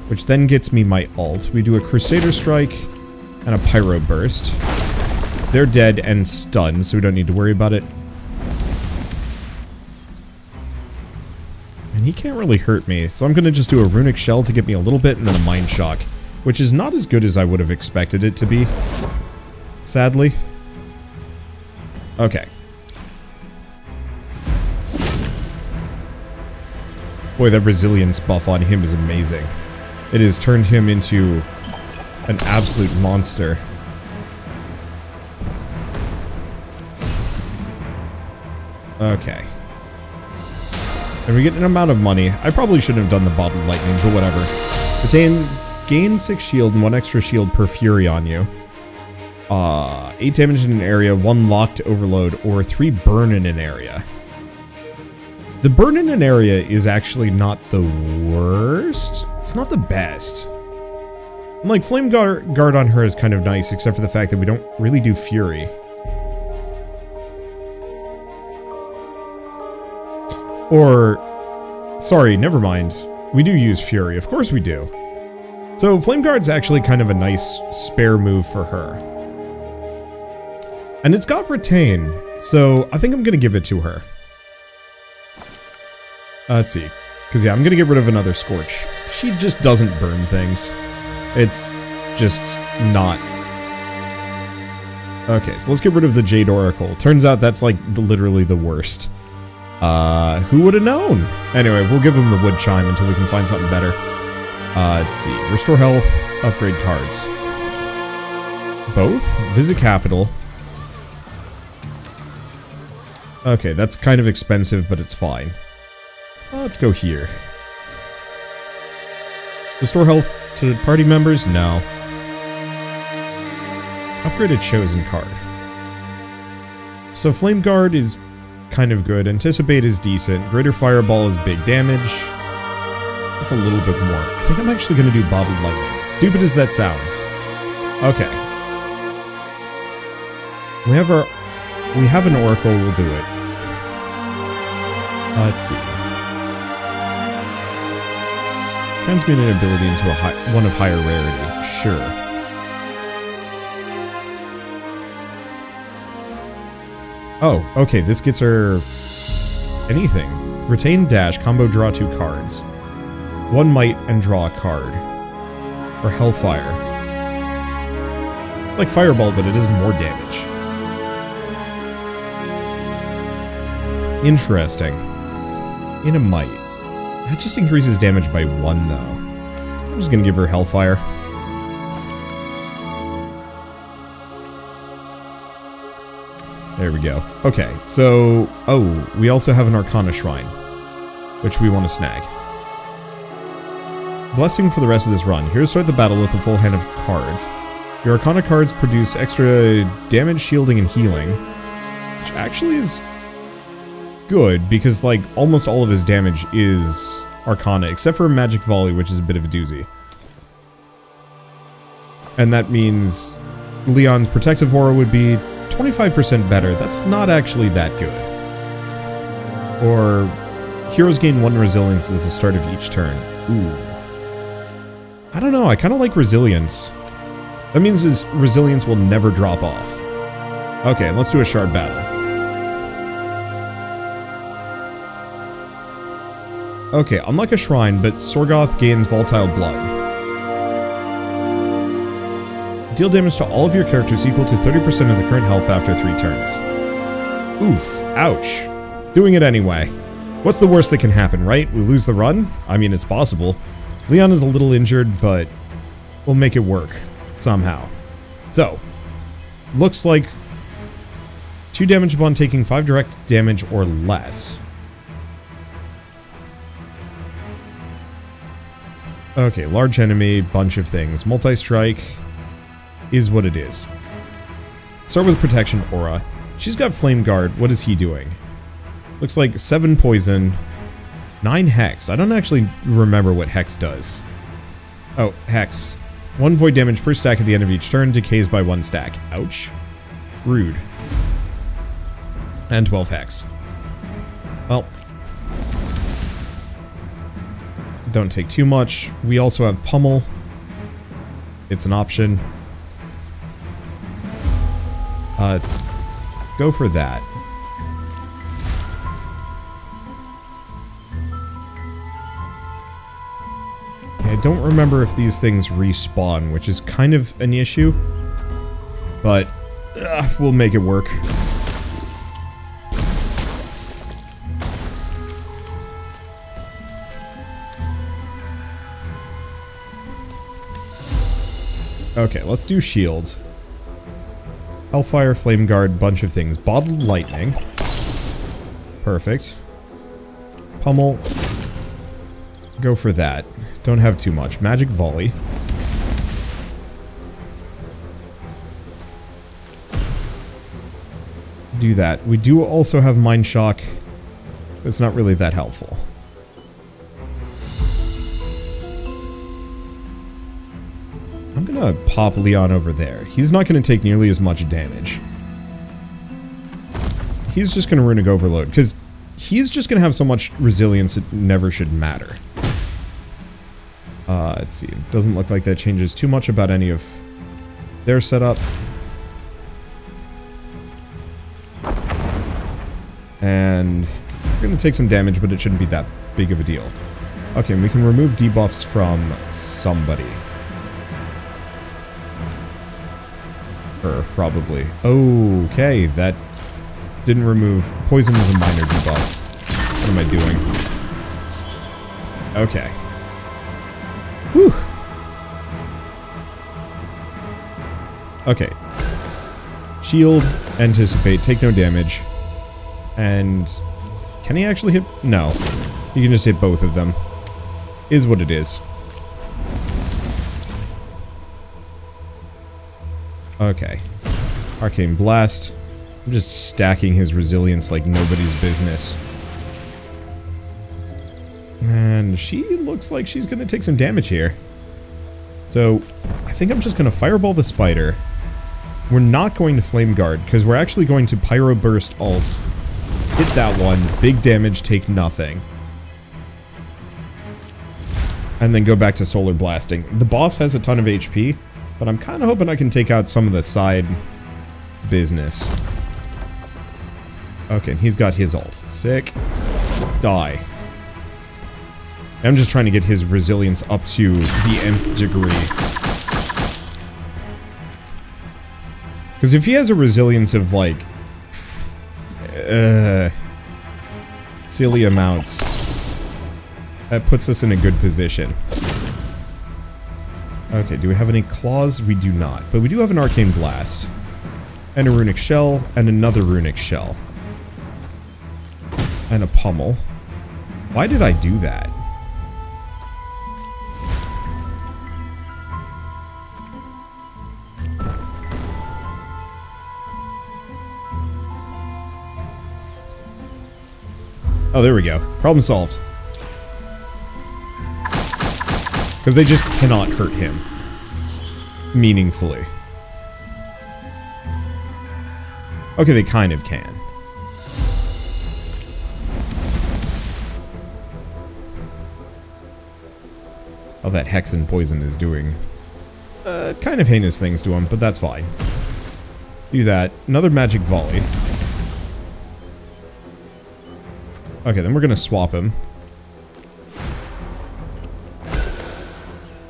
A: which then gets me my ult. We do a Crusader Strike and a Pyro Burst. They're dead and stunned, so we don't need to worry about it. And he can't really hurt me, so I'm going to just do a Runic Shell to get me a little bit, and then a Mind Shock, which is not as good as I would have expected it to be, sadly. Okay. Boy, that resilience buff on him is amazing. It has turned him into an absolute monster. Okay. And we get an amount of money. I probably shouldn't have done the bottled lightning, but whatever. Gain 6 shield and 1 extra shield per fury on you. 8 damage in an area, 1 locked overload, or 3 burn in an area. The burn in an area is actually not the worst. It's not the best. And like, Flame Guard on her is kind of nice, except for the fact that we don't really do Fury. Or, sorry, never mind. We do use Fury, of course we do. So Flame Guard's actually kind of a nice spare move for her. And it's got Retain, so I think I'm gonna give it to her. Let's see. Because, yeah, I'm going to get rid of another Scorch. She just doesn't burn things. It's just not... Okay, so let's get rid of the Jade Oracle. Turns out that's, like, literally the worst. Who would have known? Anyway, we'll give him the Wood Chime until we can find something better. Let's see. Restore health, upgrade cards. Both? Visit Capital. Okay, that's kind of expensive, but it's fine. Let's go here. Restore health to party members? No. Upgrade a chosen card. So Flame Guard is kind of good. Anticipate is decent. Greater Fireball is big damage. That's a little bit more. I think I'm actually going to do Bottled Lightning. Stupid as that sounds. Okay. We have an Oracle, we'll do it. Let's see. Transmute an ability into one of higher rarity. Sure. Oh, okay, this gets her... anything. Retain dash, combo draw 2 cards. 1 might and draw a card. Or Hellfire. Like Fireball, but it does more damage. Interesting. In a might. That just increases damage by 1, though. I'm just gonna give her Hellfire. There we go. Okay, so... oh, we also have an Arcana Shrine, which we want to snag. Blessing for the rest of this run. Here to start the battle with a full hand of cards. Your Arcana cards produce extra damage, shielding, and healing, which actually is good, because, like, almost all of his damage is Arcana, except for Magic Volley, which is a bit of a doozy. And that means Leon's protective aura would be 25% better. That's not actually that good. Or heroes gain 1 resilience at the start of each turn. Ooh. I don't know, I kind of like resilience. That means his resilience will never drop off. Okay, let's do a shard battle. Okay, unlike a shrine, but Sorgoth gains volatile blood. Deal damage to all of your characters equal to 30% of the current health after 3 turns. Oof, ouch. Doing it anyway. What's the worst that can happen, right? We lose the run? I mean, it's possible. Leon is a little injured, but we'll make it work. Somehow. So, looks like 2 damage upon taking 5 direct damage or less. Okay, large enemy, bunch of things. Multi-strike is what it is. Start with protection aura. She's got flame guard. What is he doing? Looks like 7 poison, 9 hex. I don't actually remember what hex does. Oh, hex. 1 void damage per stack at the end of each turn, decays by 1 stack. Ouch. Rude. And 12 hex. Well. Don't take too much. We also have pummel. It's an option. Let's go for that. I don't remember if these things respawn, which is kind of an issue, but we'll make it work. Okay, let's do shields. Hellfire, Flame Guard, bunch of things. Bottled Lightning. Perfect. Pummel. Go for that. Don't have too much. Magic Volley. Do that. We do also have Mind Shock. It's not really that helpful. I'm gonna pop Leon over there. He's not gonna take nearly as much damage. He's just gonna Runic Overload, because he's just gonna have so much resilience it never should matter. Let's see. It doesn't look like that changes too much about any of their setup. And we're gonna take some damage, but it shouldn't be that big of a deal. Okay, and we can remove debuffs from somebody. Probably. Okay, that didn't remove... Poison is a minor debuff. What am I doing? Okay. Whew. Okay. Shield, anticipate, take no damage. And... Can he actually hit... No. He can just hit both of them. Is what it is. Okay. Arcane Blast. I'm just stacking his resilience like nobody's business. And she looks like she's going to take some damage here. So, I think I'm just going to Fireball the Spider. We're not going to Flame Guard, because we're actually going to Pyro Burst ult. Hit that one. Big damage, take nothing. And then go back to Solar Blasting. The boss has a ton of HP. But I'm kind of hoping I can take out some of the side business. Okay, and he's got his ult. Sick. Die. I'm just trying to get his resilience up to the nth degree. Because if he has a resilience of, like... silly amounts, that puts us in a good position. Okay, do we have any claws? We do not. But we do have an Arcane Blast. And a Runic Shell. And another Runic Shell. And a Pummel. Why did I do that? Oh, there we go. Problem solved. Because they just cannot hurt him. Meaningfully. Okay, they kind of can. Oh, that Hex and Poison is doing kind of heinous things to him, but that's fine. Do that. Another Magic Volley. Okay, then we're going to swap him.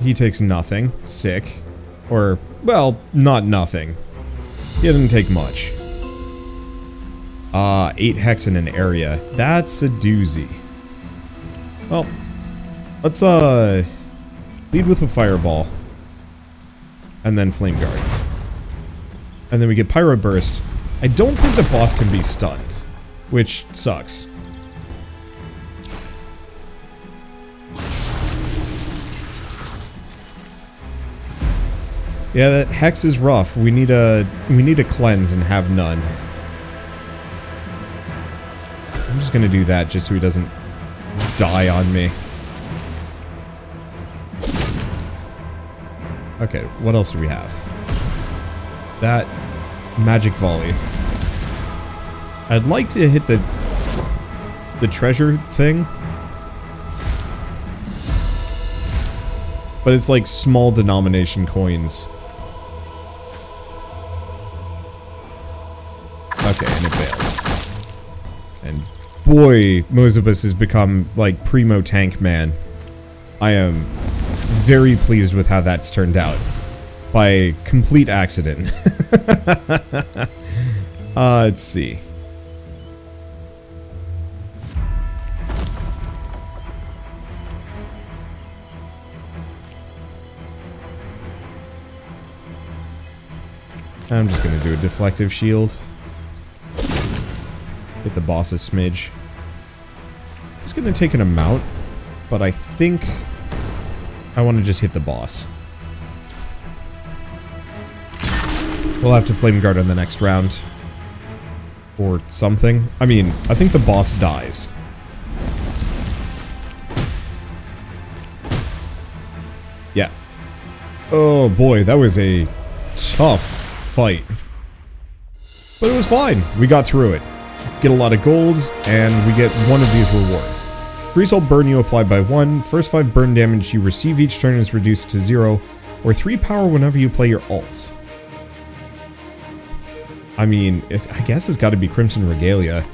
A: He takes nothing. Sick. Or, well, not nothing. He didn't take much. 8 Hex in an area. That's a doozy. Well, let's, lead with a Fireball. And then Flame Guard. And then we get Pyro Burst. I don't think the boss can be stunned. Which sucks. Yeah, that Hex is rough. We need a cleanse and have none. I'm just gonna do that just so he doesn't die on me. Okay, what else do we have? That Magic Volley. I'd like to hit the treasure thing. But it's like small denomination coins. Okay, and it fails. And boy, Mozobus has become like primo tank man. I am very pleased with how that's turned out. By complete accident. Let's see. I'm just gonna do a deflective shield. Hit the boss a smidge. Just gonna take an amount, but I think I want to just hit the boss. We'll have to Flame Guard on the next round. Or something. I mean, I think the boss dies. Yeah. Oh boy, that was a tough fight. But it was fine. We got through it. Get a lot of gold, and we get one of these rewards. Grease will burn you applied by 1. First 5 burn damage you receive each turn is reduced to 0, or 3 power whenever you play your ults. I mean, I guess it's got to be Crimson Regalia.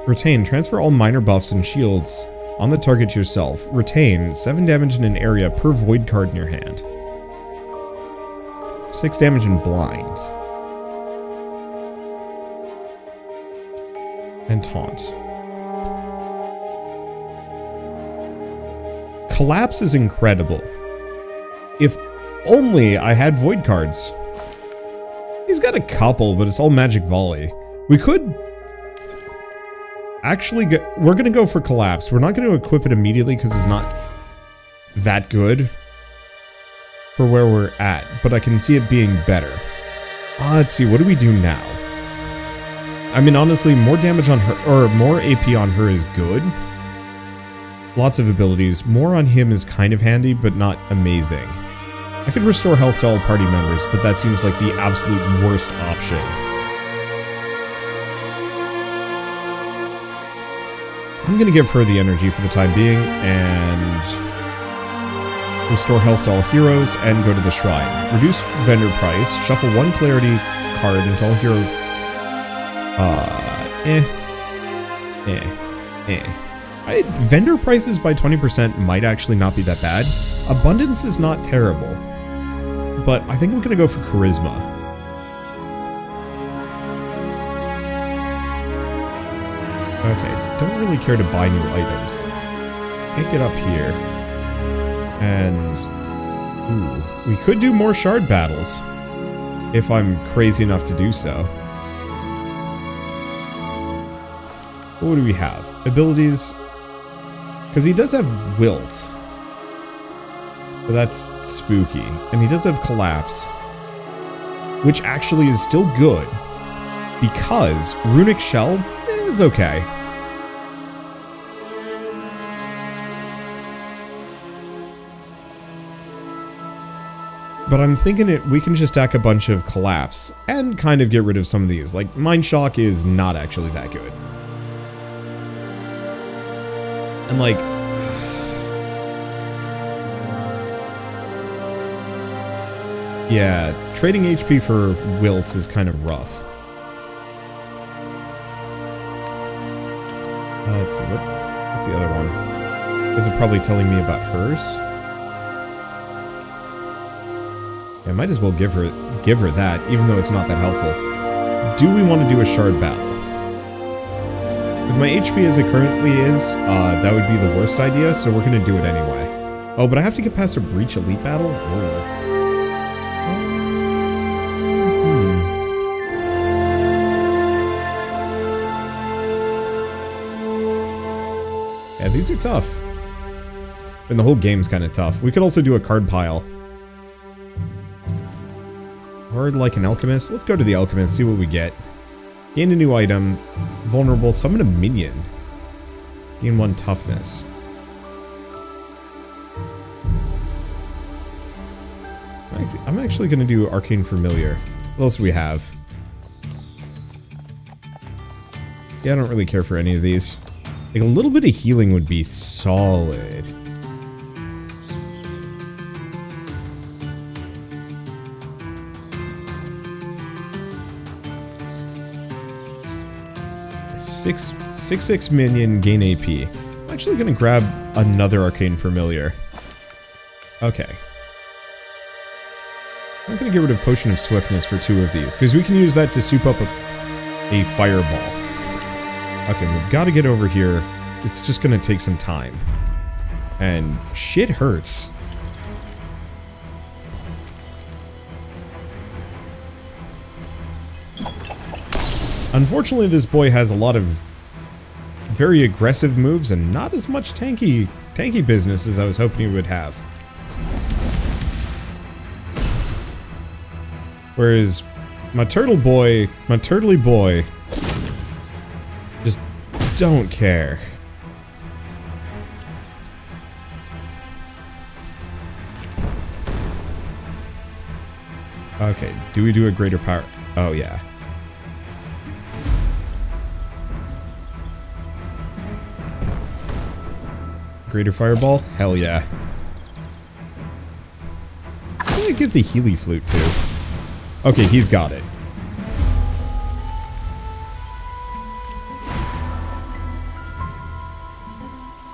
A: Retain. Transfer all minor buffs and shields on the target to yourself. Retain. 7 damage in an area per void card in your hand. 6 damage in blind. And taunt. Collapse is incredible. If only I had void cards. He's got a couple, but it's all Magic Volley. We could actually get... We're going to go for Collapse. We're not going to equip it immediately because it's not that good for where we're at, but I can see it being better. Let's see, what do we do now? I mean, honestly, more damage on her, or more AP on her is good. Lots of abilities. More on him is kind of handy, but not amazing. I could restore health to all party members, but that seems like the absolute worst option. I'm gonna give her the energy for the time being, and restore health to all heroes, and go to the shrine. Reduce vendor price. Shuffle 1 clarity card until all hero... vendor prices by 20% might actually not be that bad. Abundance is not terrible. But I think I'm gonna go for Charisma. Okay, don't really care to buy new items. Can't get up here. And... ooh, we could do more shard battles. If I'm crazy enough to do so. What do we have? Abilities. Because he does have Wilt. But that's spooky. And he does have Collapse. Which actually is still good. Because Runic Shell is okay. But I'm thinking we can just stack a bunch of collapse and kind of get rid of some of these. Like, Mind Shock is not actually that good. And like... yeah, trading HP for wilts is kind of rough. Let's see, what's the other one? Is it probably telling me about hers? I might as well give her that, even though it's not that helpful. Do we want to do a shard battle? With my HP as it currently is, that would be the worst idea, so we're going to do it anyway. Oh, but I have to get past a Breach Elite battle? Oh. Yeah, these are tough. And the whole game's kind of tough. We could also do a card pile. Hard like an alchemist. Let's go to the alchemist, see what we get. Gain a new item. Vulnerable. Summon a minion. Gain 1 toughness. I'm actually going to do Arcane Familiar. What else do we have? Yeah, I don't really care for any of these. Like, a little bit of healing would be solid. Six minion, gain AP. I'm actually going to grab another Arcane Familiar. Okay. I'm going to get rid of Potion of Swiftness for 2 of these, because we can use that to soup up a fireball. Okay, we've got to get over here. It's just going to take some time. And shit hurts. Unfortunately, this boy has a lot of very aggressive moves and not as much tanky business as I was hoping he would have. Whereas my turtly boy, just don't care. Okay, do we do a greater power? Oh, yeah. Greater fireball? Hell yeah. I'm gonna give the Healy Flute too. Okay, he's got it.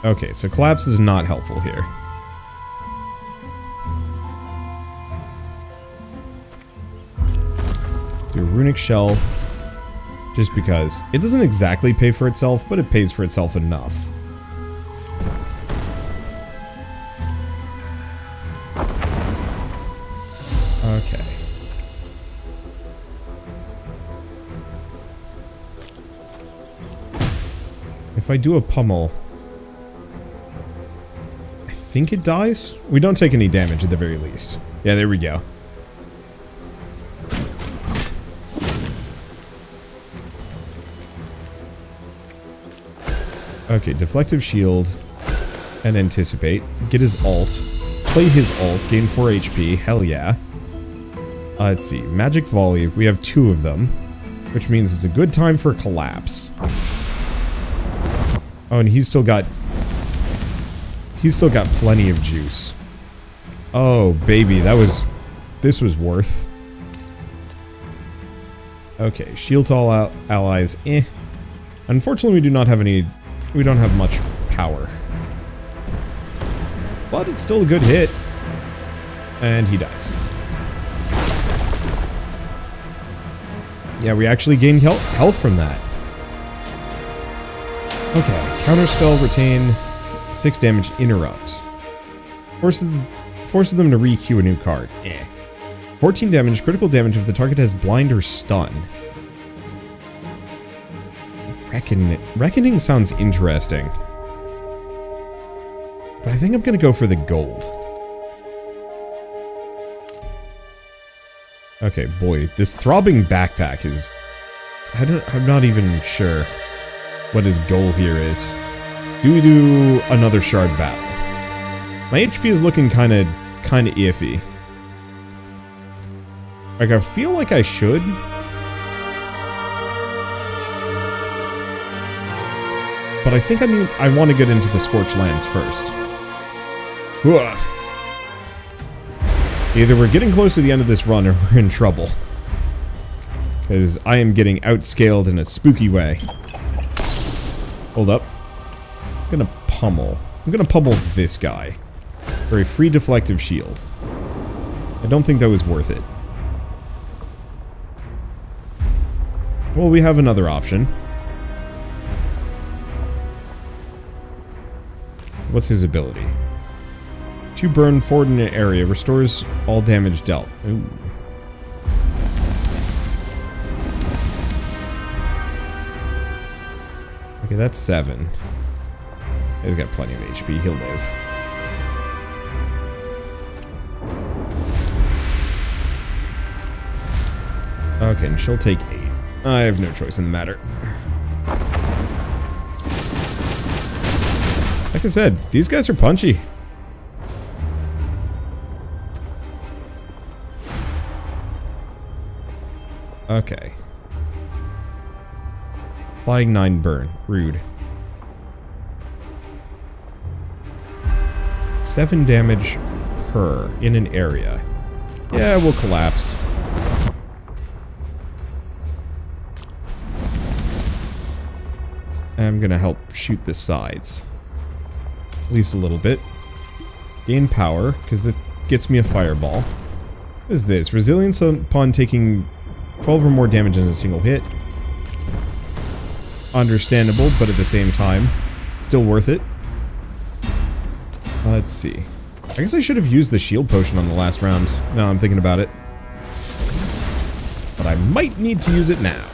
A: Okay, so collapse is not helpful here. Do a runic shell. Just because. It doesn't exactly pay for itself, but it pays for itself enough. Okay. If I do a pummel, I think it dies? We don't take any damage at the very least. Yeah, there we go. Okay, deflective shield and anticipate. Get his ult. Play his ult. Gain 4 HP. Hell yeah. Let's see. Magic volley. We have 2 of them, which means it's a good time for collapse. Oh, and he's still got plenty of juice. Oh, baby, this was worth. Okay, shield to all allies. Eh. Unfortunately, we don't have much power. But it's still a good hit. And he dies. Yeah, we actually gained health from that. Okay, counterspell, retain, 6 damage, interrupt. Forces them to re-queue a new card. Eh. 14 damage, critical damage if the target has blind or stun. Reckoning sounds interesting. But I think I'm gonna go for the gold. Okay, boy, this throbbing backpack is... I'm not even sure what his goal here is. Do we do another shard battle? My HP is looking kinda iffy. Like, I feel like I should. But I think I want to get into the Scorched Lands first. Ugh. Either we're getting close to the end of this run or we're in trouble. Because I am getting outscaled in a spooky way. Hold up. I'm gonna pummel this guy for a free deflective shield. I don't think that was worth it. Well, we have another option. What's his ability? 2 burn forward in an area. Restores all damage dealt. Ooh. Okay, that's 7. He's got plenty of HP. He'll live. Okay, and she'll take 8. I have no choice in the matter. Like I said, these guys are punchy. Okay. Applying 9 burn. Rude. 7 damage per in an area. Yeah, we'll collapse. I'm gonna help shoot the sides. At least a little bit. Gain power, because this gets me a fireball. What is this? Resilience upon taking 12 or more damage in a single hit. Understandable, but at the same time, still worth it. Let's see. I guess I should have used the shield potion on the last round. Now I'm thinking about it. But I might need to use it now.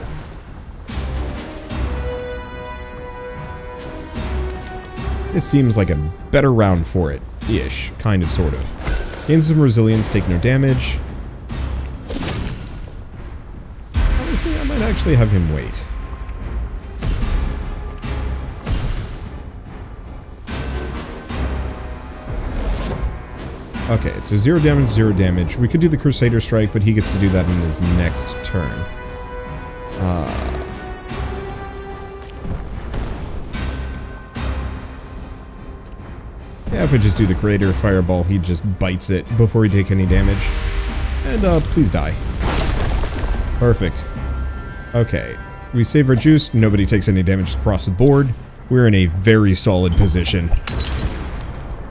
A: This seems like a better round for it. Ish. Kind of, sort of. Gain some resilience, take no damage. Honestly, I might actually have him wait. Okay, so 0 damage, 0 damage. We could do the Crusader Strike, but he gets to do that in his next turn. Yeah, if I just do the Creator Fireball, he just bites it before he take any damage. And, please die. Perfect. Okay. We save our juice, nobody takes any damage across the board. We're in a very solid position.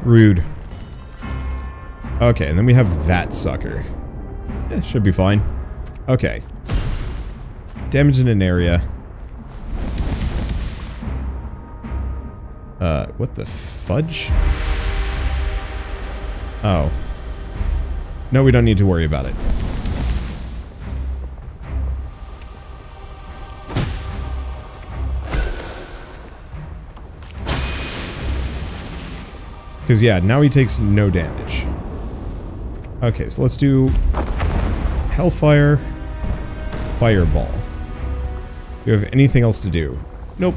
A: Rude. Okay, and then we have that sucker. Eh, should be fine. Okay. Damage in an area. What the fudge? Oh. No, we don't need to worry about it. Because, yeah, now he takes no damage. Okay, so let's do Hellfire, Fireball. Do you have anything else to do? Nope.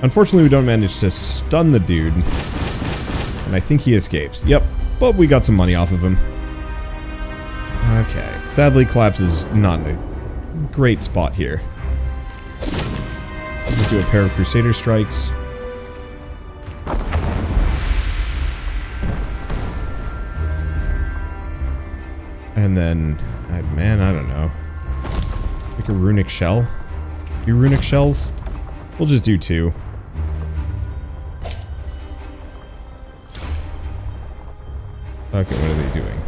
A: Unfortunately, we don't manage to stun the dude. And I think he escapes. Yep, but we got some money off of him. Okay, sadly, Collapse is not in a great spot here. I'll just do a pair of Crusader Strikes. And then, man, I don't know. Like a Runic Shell? 2 Runic Shells? We'll just do 2. Okay, what are they doing?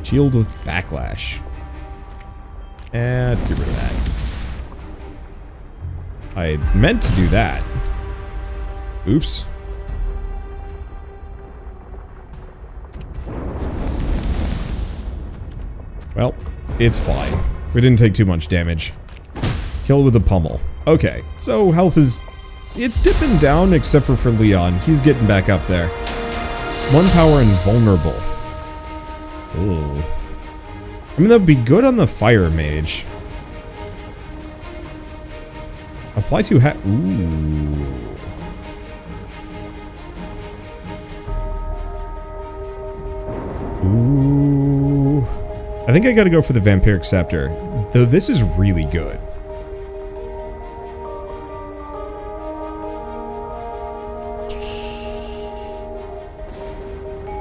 A: Shield with Backlash. Let's get rid of that. I meant to do that. Oops. Well, it's fine. We didn't take too much damage. Kill with a pummel. Okay, so health is... It's dipping down except for Leon. He's getting back up there. 1 power and vulnerable. Ooh. I mean, that'd be good on the Fire Mage. Apply to Ooh. Ooh. I think I gotta go for the Vampiric Scepter, though this is really good.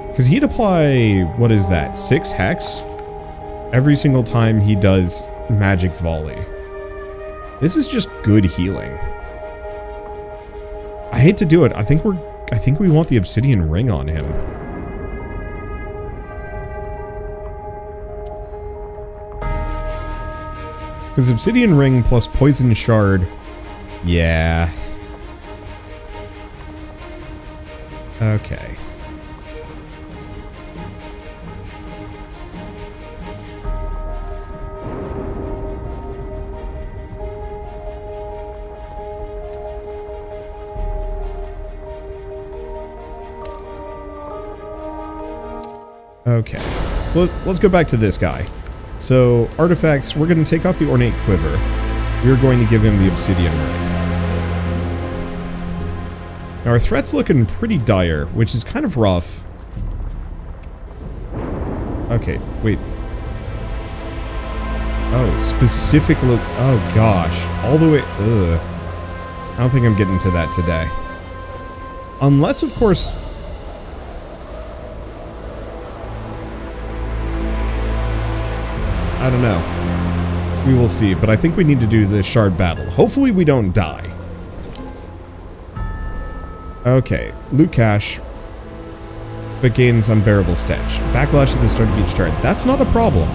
A: Because he'd apply, what is that, 6 Hex? Every single time he does Magic Volley. This is just good healing. I hate to do it. I think we want the Obsidian Ring on him. Because Obsidian Ring plus Poison Shard, yeah. Okay. Okay, so let's go back to this guy. So, artifacts, we're going to take off the Ornate Quiver. We're going to give him the Obsidian Ring. Now, our threat's looking pretty dire, which is kind of rough. Okay, wait. Oh, specific look. Oh, gosh. All the way. Ugh. I don't think I'm getting to that today. Unless, of course... I don't know. We will see, but I think we need to do the shard battle. Hopefully we don't die. Okay, loot cache, but gains unbearable stench. Backlash at the start of each turn. That's not a problem.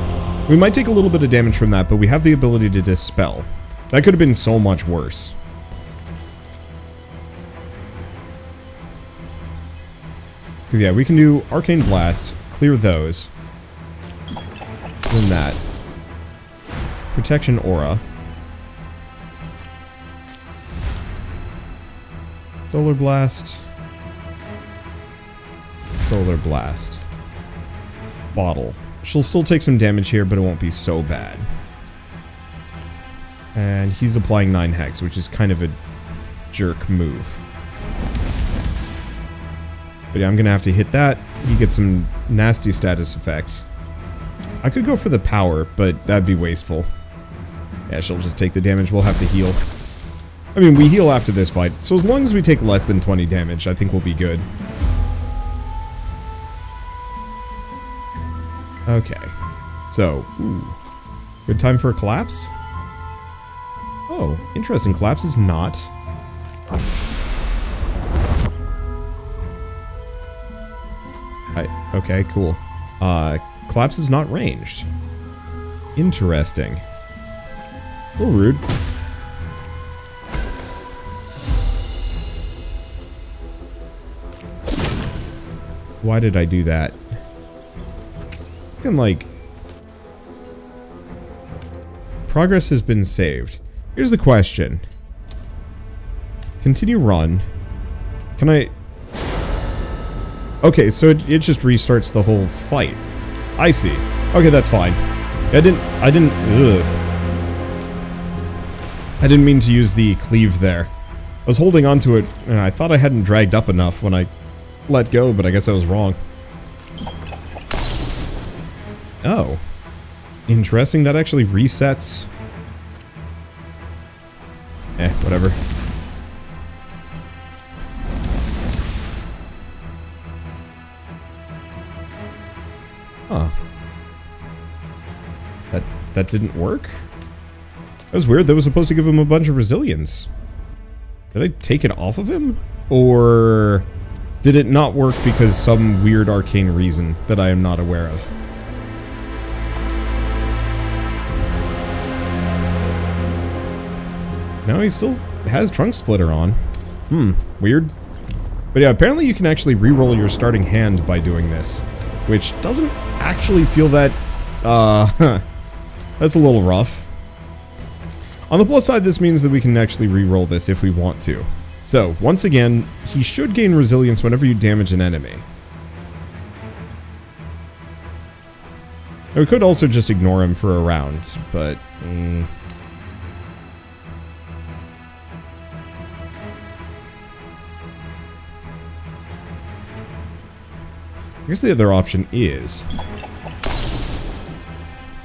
A: We might take a little bit of damage from that, but we have the ability to dispel. That could have been so much worse. Because yeah, we can do Arcane Blast, clear those. Then that. Protection Aura. Solar Blast. Solar Blast. Bottle. She'll still take some damage here, but it won't be so bad. And he's applying 9 Hex, which is kind of a jerk move. But yeah, I'm gonna have to hit that. You get some nasty status effects. I could go for the power, but that'd be wasteful. Yeah, she'll just take the damage. We'll have to heal. I mean, we heal after this fight, so as long as we take less than 20 damage, I think we'll be good. Okay. So, ooh. Good time for a collapse? Oh, interesting. Collapse is not. Okay, cool. Collapse is not ranged. Interesting. A little rude. Why did I do that? Fucking like... Progress has been saved. Here's the question. Continue run. Can I... Okay, so it just restarts the whole fight. I see. Okay, that's fine. I didn't mean to use the cleave there. I was holding onto it, and I thought I hadn't dragged up enough when I let go, but I guess I was wrong. Oh. Interesting, that actually resets. Whatever. Huh. That didn't work? That was weird. That was supposed to give him a bunch of resilience. Did I take it off of him? Or did it not work because some weird arcane reason that I am not aware of? No, he still has Trunk Splitter on. Weird. But yeah, apparently you can actually reroll your starting hand by doing this. Which doesn't actually feel that... that's a little rough. On the plus side, this means that we can actually reroll this if we want to. So, once again, he should gain resilience whenever you damage an enemy. Now, we could also just ignore him for a round, but... I guess the other option is...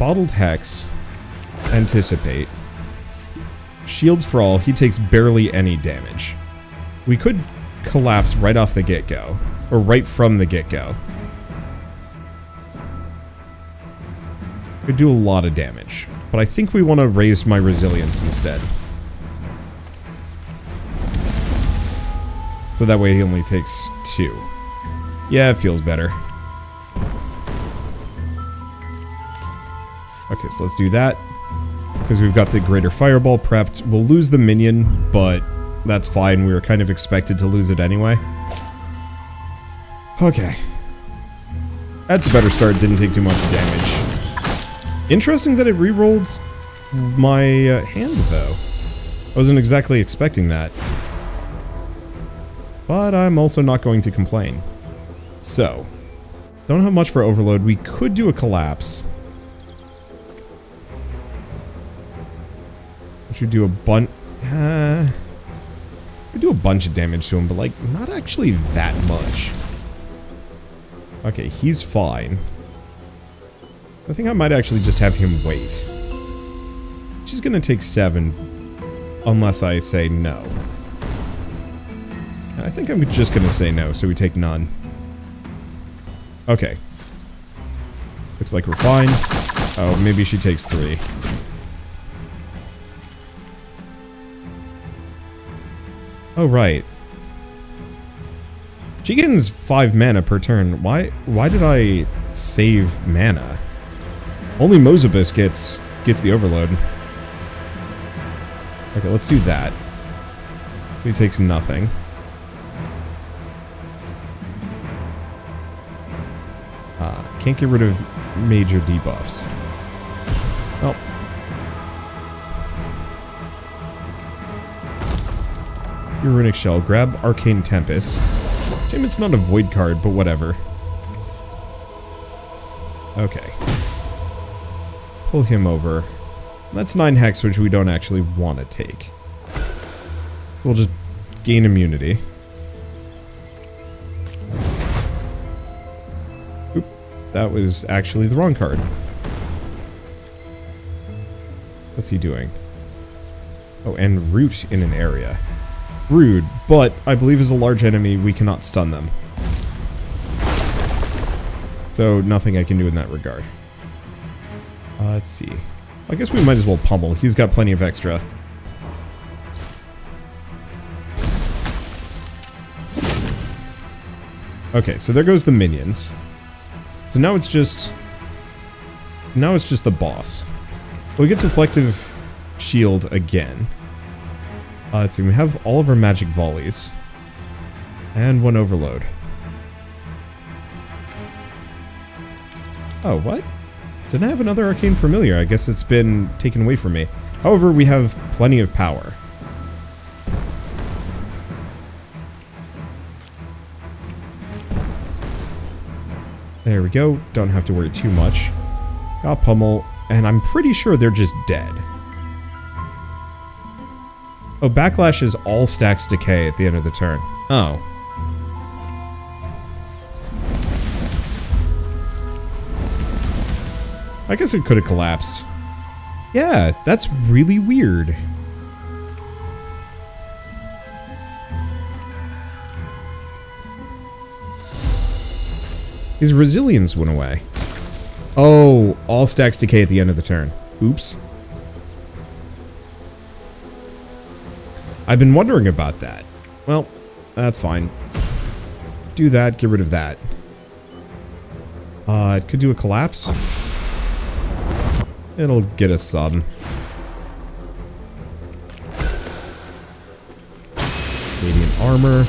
A: Bottled Hex. Anticipate. Shields for all. He takes barely any damage. We could collapse right off the get-go. Or right from the get-go. Could do a lot of damage. But I think we want to raise my resilience instead. So that way he only takes 2. Yeah, it feels better. Okay, so let's do that. Because we've got the Greater Fireball prepped. We'll lose the minion, but that's fine. We were kind of expected to lose it anyway. Okay. That's a better start. Didn't take too much damage. Interesting that it re-rolled my hand, though. I wasn't exactly expecting that. But I'm also not going to complain. So, don't have much for Overload. We could do a Collapse. We should do a bunch... we do a bunch of damage to him, but, like, not actually that much. Okay, he's fine. I think I might actually just have him wait. She's gonna take 7, unless I say no. I think I'm just gonna say no, so we take none. Okay. Looks like we're fine. Oh, maybe she takes 3. Oh, right. She gains 5 mana per turn. Why did I save mana? Only Mozobus gets the overload. Okay, let's do that. So he takes nothing. Can't get rid of major debuffs. Oh. Your Runic Shell. Grab Arcane Tempest. Shame it's not a Void card, but whatever. Okay. Pull him over. That's 9 Hex, which we don't actually want to take. So we'll just gain immunity. Oop. That was actually the wrong card. What's he doing? Oh, and root in an area. Rude, but I believe as a large enemy, we cannot stun them. So, nothing I can do in that regard. Let's see. I guess we might as well pummel. He's got plenty of extra. Okay, so there goes the minions. So now it's just... Now it's just the boss. We get Deflective Shield again. Let's see, we have all of our magic volleys. And 1 overload. Oh, what? Didn't I have another Arcane Familiar? I guess it's been taken away from me. However, we have plenty of power. There we go. Don't have to worry too much. Got pummel, and I'm pretty sure they're just dead. Oh, Backlash is all stacks decay at the end of the turn. Oh. I guess it could have collapsed. Yeah, that's really weird. His resilience went away. Oh, all stacks decay at the end of the turn. Oops. I've been wondering about that. Well, that's fine. Do that, get rid of that. It could do a collapse. It'll get us some. Radiant armor.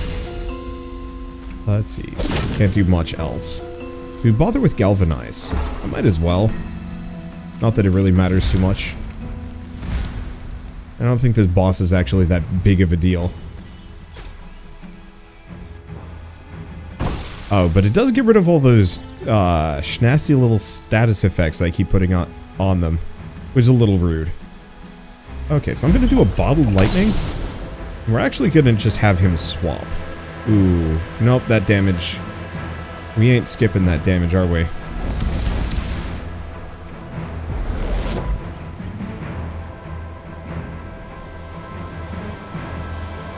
A: Let's see. Can't do much else. Do we bother with Galvanize? I might as well. Not that it really matters too much. I don't think this boss is actually that big of a deal. Oh, but it does get rid of all those schnasty little status effects I keep putting on them, which is a little rude. Okay, so I'm going to do a Bottled Lightning. We're actually going to just have him swap. Ooh, nope, that damage. We ain't skipping that damage, are we?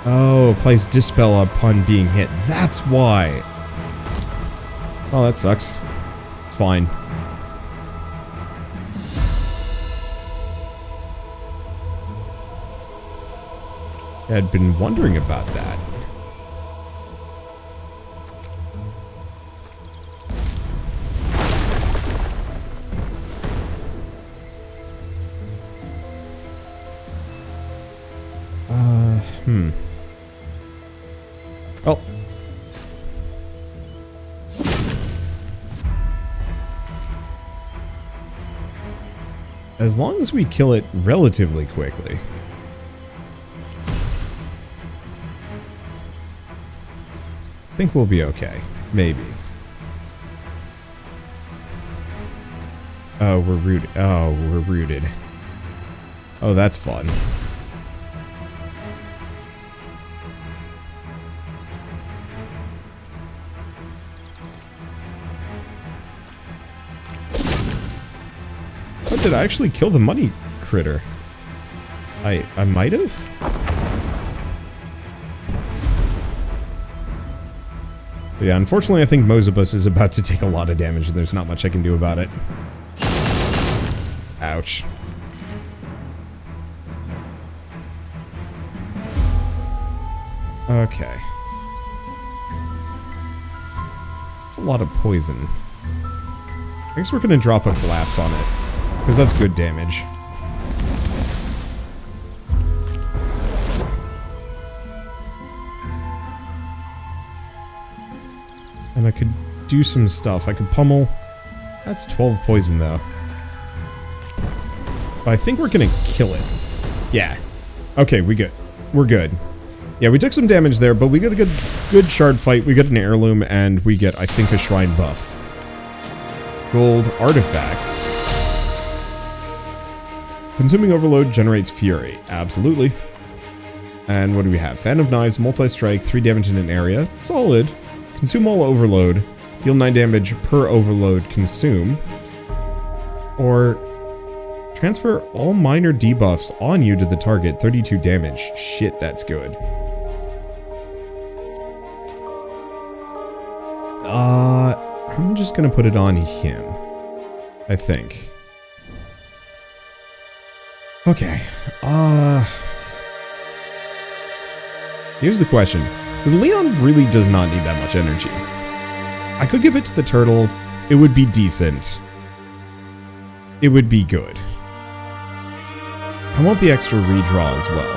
A: Oh, applies Dispel upon being hit. That's why. Oh, that sucks. It's fine. I'd been wondering about that. Oh. As long as we kill it relatively quickly. I think we'll be okay. Maybe. Oh, we're rooted. Oh, we're rooted. Oh, that's fun. Oh, did I actually kill the money critter? I might have? But yeah, unfortunately I think Mozobus is about to take a lot of damage and there's not much I can do about it. Ouch. Okay. That's a lot of poison. I guess we're gonna drop a collapse on it, because that's good damage. And I could do some stuff. I could pummel. That's 12 poison, though. But I think we're gonna kill it. Yeah. Okay, we good. We're good. Yeah, we took some damage there, but we got a good shard fight. We got an heirloom, and we get, I think, a shrine buff. Gold artifacts. Consuming overload generates fury. Absolutely. And what do we have? Fan of Knives, multi-strike, 3 damage in an area. Solid. Consume all overload. Deal 9 damage per overload consume. Or transfer all minor debuffs on you to the target. 32 damage. Shit, that's good. I'm just gonna put it on him. I think. Okay. Here's the question. Because Leon really does not need that much energy. I could give it to the turtle. It would be decent. It would be good. I want the extra redraw as well.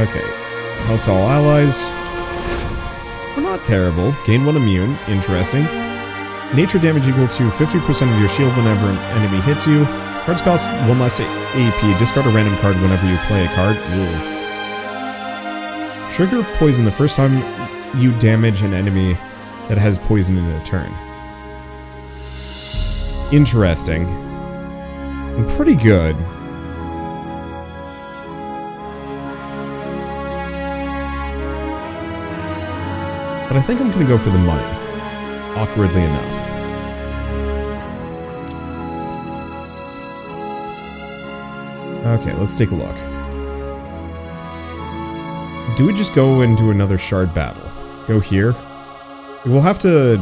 A: Okay. Health to all allies. We're not terrible. Gain 1 immune. Interesting. Nature damage equal to 50% of your shield whenever an enemy hits you. Cards cost 1 less AP. Discard a random card whenever you play a card. Ooh. Trigger poison the first time you damage an enemy that has poison in a turn. Interesting. And pretty good. But I think I'm going to go for the money. Awkwardly enough. Okay, let's take a look. Do we just go and do another shard battle? Go here? We'll have to...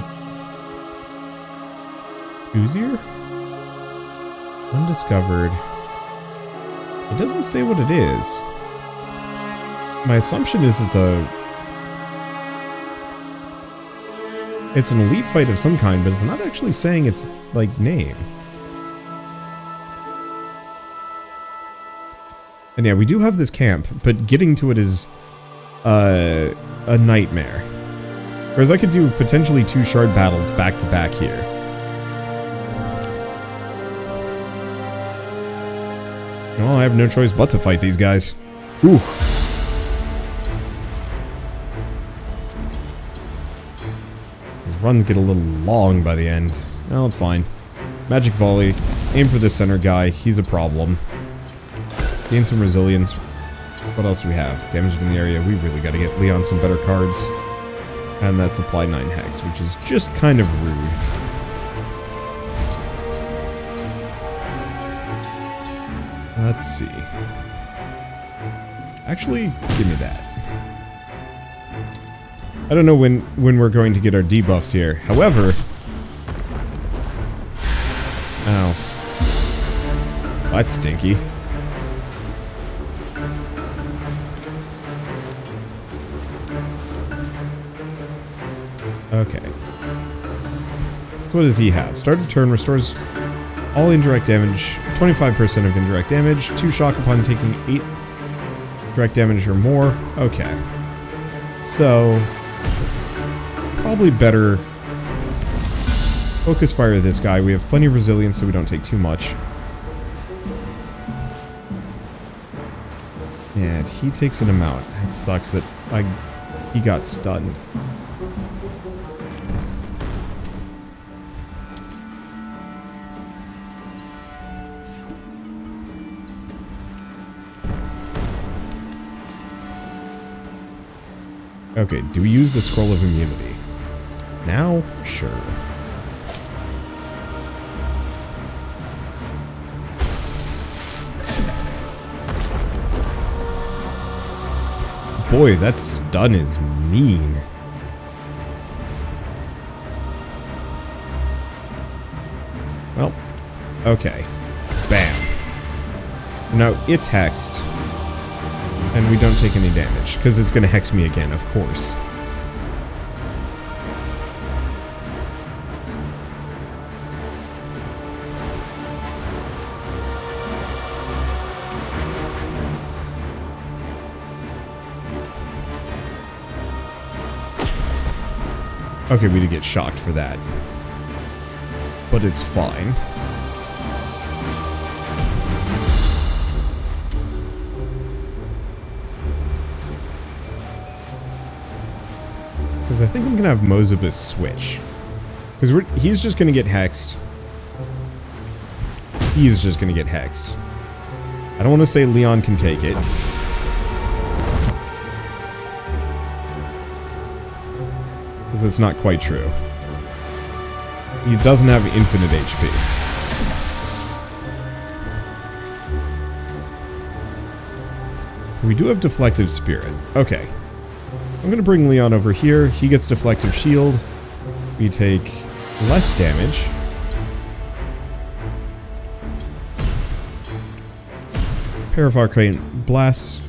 A: Oozier? Undiscovered. It doesn't say what it is. My assumption is it's an elite fight of some kind, but it's not actually saying its, like, name. And yeah, we do have this camp, but getting to it is a nightmare. Whereas I could do potentially 2 shard battles back to back here. Well, I have no choice but to fight these guys. Ooh. These runs get a little long by the end. Well, it's fine. Magic volley. Aim for the center guy. He's a problem. Gain some resilience. What else do we have? Damage in the area. We really got to get Leon some better cards. And that's apply 9 hex, which is just kind of rude. Let's see. Actually, give me that. I don't know when we're going to get our debuffs here. However... Ow. That's stinky. Okay. So what does he have? Start of turn restores all indirect damage, 25% of indirect damage, 2 shock upon taking 8 direct damage or more. Okay. So, probably better focus fire this guy. We have plenty of resilience so we don't take too much. And he takes an amount. That sucks that he got stunned. Okay, do we use the Scroll of Immunity? Now? Sure. Boy, that stun is mean. Well, okay. Bam. No, it's hexed. And we don't take any damage, because it's going to hex me again, of course. Okay, we did get shocked for that. But it's fine. Because I think I'm going to have Mozabus switch. Because he's just going to get hexed. He's just going to get hexed. I don't want to say Leon can take it. Because that's not quite true. He doesn't have infinite HP. We do have Deflective Spirit. Okay. I'm going to bring Leon over here. He gets Deflective Shield. We take less damage. Pair of Arcane Blasts.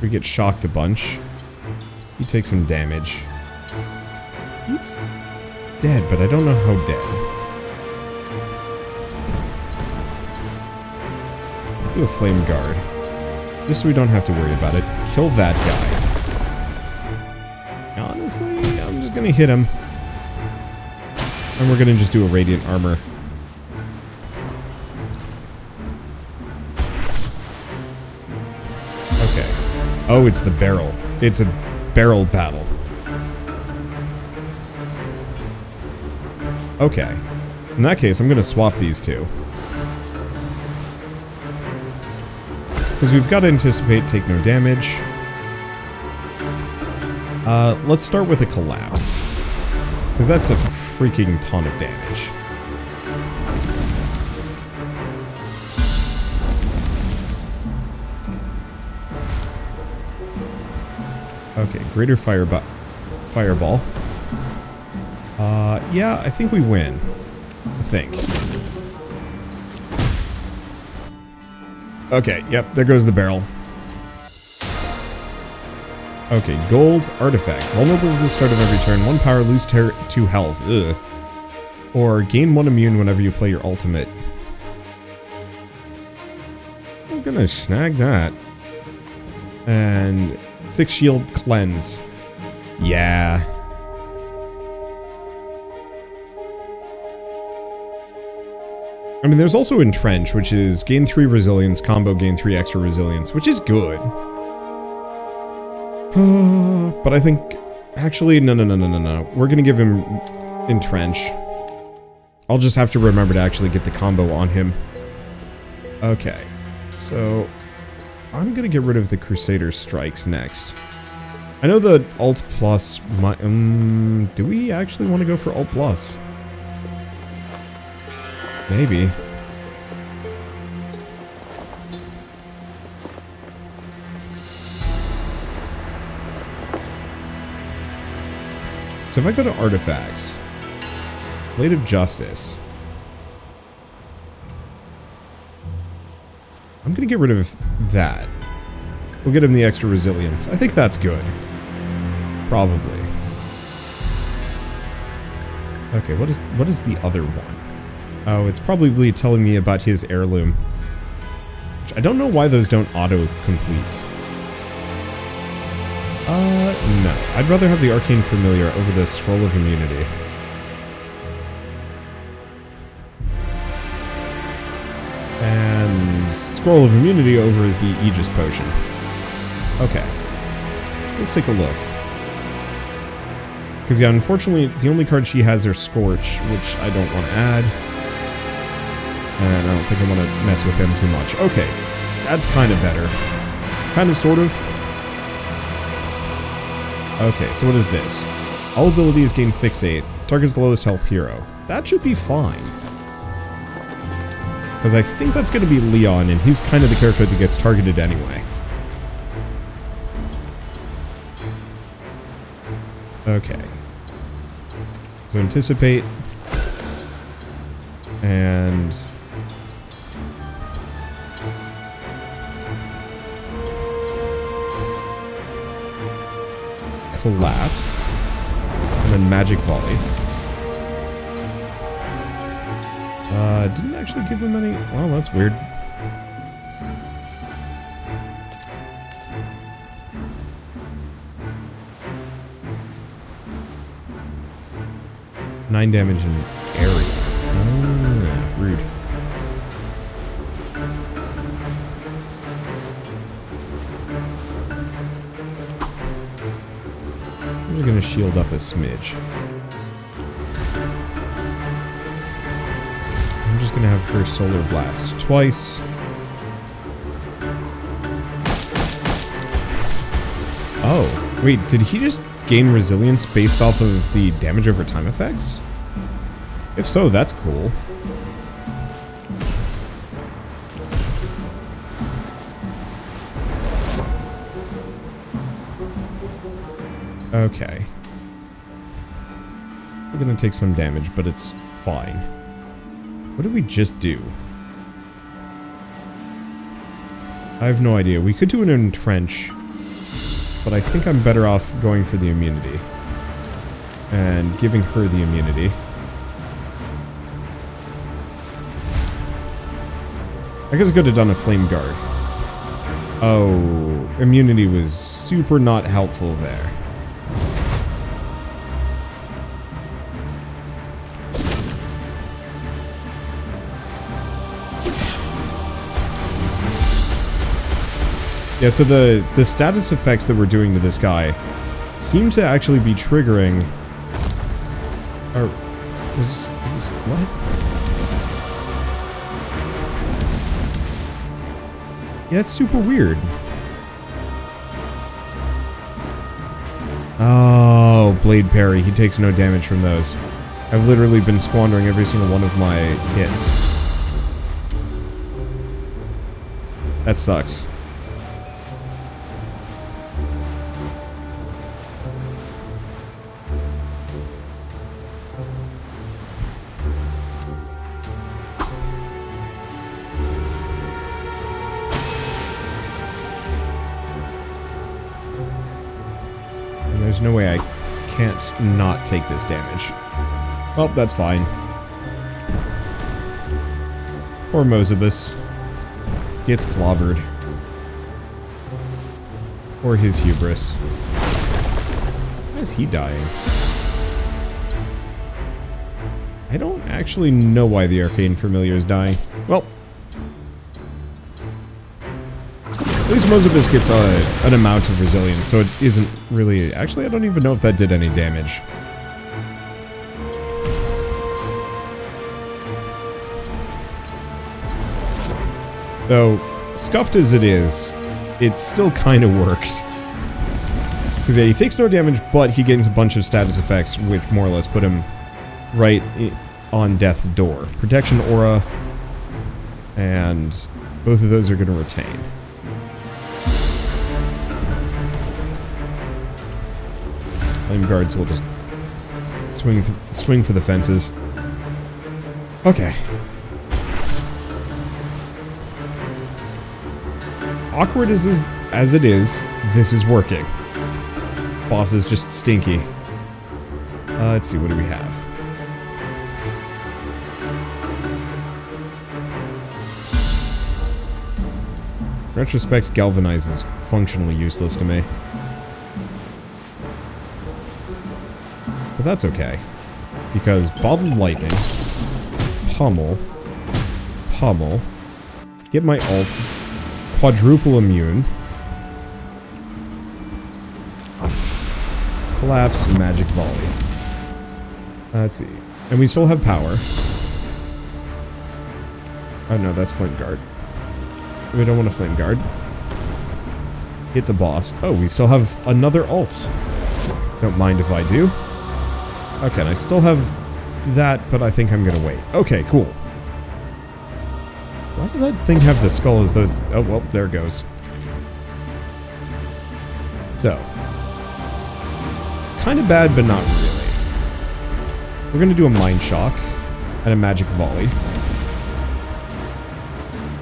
A: We get shocked a bunch. He takes some damage. He's dead, but I don't know how dead. Do a Flame Guard. Just so we don't have to worry about it. Kill that guy. Honestly, I'm just gonna hit him. And we're gonna just do a Radiant Armor. Okay. Oh, it's the barrel. It's a barrel battle. Okay. In that case, I'm gonna swap these two. Because we've got to anticipate, take no damage. Let's start with a collapse. Because that's a freaking ton of damage. Okay, greater fireball. Yeah, I think we win. I think. Okay, yep, there goes the barrel. Okay, gold artifact. Vulnerable at the start of every turn. 1 power, lose 2 health. Ugh. Or gain 1 immune whenever you play your ultimate. I'm gonna snag that. And 6 shield cleanse. Yeah. I mean, there's also Entrench, which is gain 3 resilience, combo gain 3 extra resilience, which is good. But I think... Actually, no. We're gonna give him Entrench. I'll just have to remember to actually get the combo on him. Okay. So... I'm gonna get rid of the Crusader Strikes next. I know the Alt Plus might... do we actually want to go for Alt Plus? Maybe. So if I go to artifacts, Blade of Justice, I'm going to get rid of that. We'll get him the extra resilience. I think that's good. Probably. Okay, what is the other one? Oh, it's probably telling me about his heirloom. Which I don't know why those don't auto-complete. No. I'd rather have the Arcane Familiar over the Scroll of Immunity. And Scroll of Immunity over the Aegis Potion. Okay. Let's take a look. Because, yeah, unfortunately, the only cards she has are Scorch, which I don't want to add. And I don't think I want to mess with him too much. Okay. That's kind of better. Kind of, sort of. Okay, so what is this? All abilities gain Fixate. Targets the lowest health hero. That should be fine. Because I think that's going to be Leon, and he's kind of the character that gets targeted anyway. Okay. So anticipate. And... collapse. And then Magic Volley. Didn't actually give him any... Well, that's weird. Nine damage in area. Oh, rude. We're gonna shield up a smidge. I'm just gonna have her Solar Blast twice. Oh, wait, did he just gain resilience based off of the damage over time effects? If so, that's cool. Okay. We're gonna take some damage, but it's fine. What did we just do? I have no idea. We could do an entrench, but I think I'm better off going for the immunity. And giving her the immunity. I guess I could have done a flame guard. Oh, immunity was super not helpful there. Yeah, so the status effects that we're doing to this guy seem to actually be triggering... Or... what? Yeah, it's super weird. Oh, Blade Parry. He takes no damage from those. I've literally been squandering every single one of my hits. That sucks. There's no way I can't not take this damage. Well, that's fine. Poor Mozibus gets clobbered. Or his hubris. Why is he dying? I don't actually know why the Arcane Familiar is dying. Well, at least Mozibus gets an amount of resilience, so it isn't really... Actually, I don't even know if that did any damage. Though, scuffed as it is, it still kind of works. Because yeah, he takes no damage, but he gains a bunch of status effects, which more or less put him right on death's door. Protection Aura, and both of those are going to retain. Flame Guards will just Swing for the fences. Okay. Awkward as it is, this is working. Boss is just stinky. Let's see, what do we have? Retrospect Galvanize is functionally useless to me. But that's okay. Because Bottled Lightning, Pummel, get my ult, Quadruple Immune, Collapse, Magic Volley. Let's see. And we still have power. Oh no, that's Flame Guard. We don't want a Flame Guard. Hit the boss. Oh, we still have another ult. Don't mind if I do. Okay, and I still have that, but I think I'm gonna wait. Okay, cool. Why does that thing have the skull as those... Oh, well, there it goes. So. Kind of bad, but not really. We're gonna do a Mind Shock and a Magic Volley.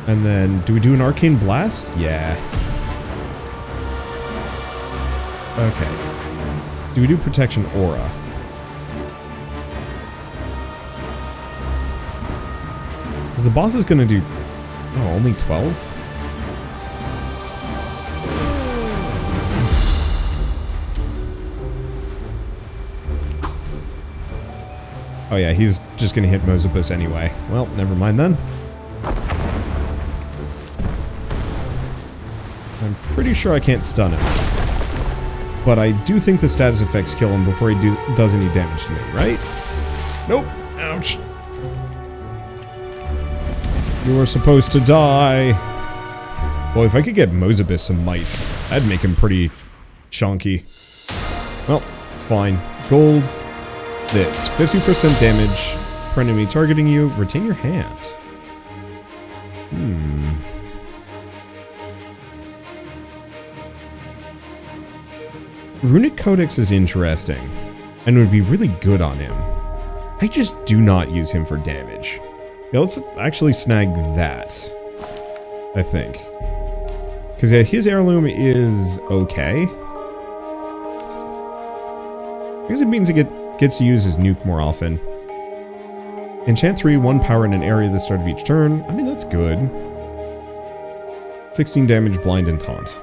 A: And then, do we do an Arcane Blast? Yeah. Okay. Do we do Protection Aura? Because the boss is going to do... Oh, only 12? Oh yeah, he's just going to hit Mozopus anyway. Well, never mind then. I'm pretty sure I can't stun him. But I do think the status effects kill him before he does any damage to me, right? Nope. Ouch. You were supposed to die. Boy, if I could get Mozopus some might, that'd make him pretty chunky. Well, it's fine. Gold. This. 50% damage per enemy targeting you. Retain your hand. Runic Codex is interesting, and would be really good on him. I just do not use him for damage. Yeah, let's actually snag that, I think. Because yeah, his heirloom is okay. Because it means it gets to use his nuke more often. Enchant 3, 1 power in an area at the start of each turn. I mean, that's good. 16 damage, blind, and taunt.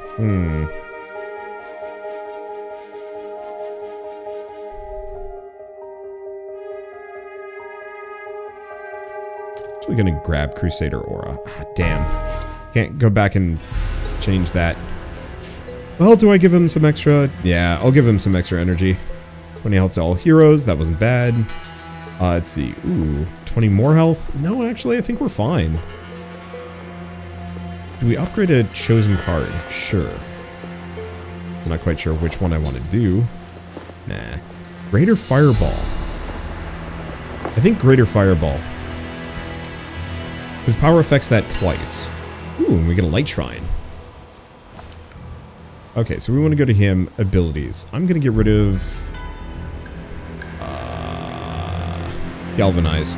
A: Actually gonna grab Crusader Aura. Ah, damn. Can't go back and change that. Well, do I give him some extra? Yeah, I'll give him some extra energy. 20 health to all heroes. That wasn't bad. Let's see. Ooh, 20 more health? No, actually, I think we're fine. Do we upgrade a chosen card? Sure. I'm not quite sure which one I want to do. Nah. Greater Fireball. I think Greater Fireball. His power affects that twice. Ooh, and we get a Light Shrine. Okay, so we want to go to him. Abilities. I'm going to get rid of... Galvanize.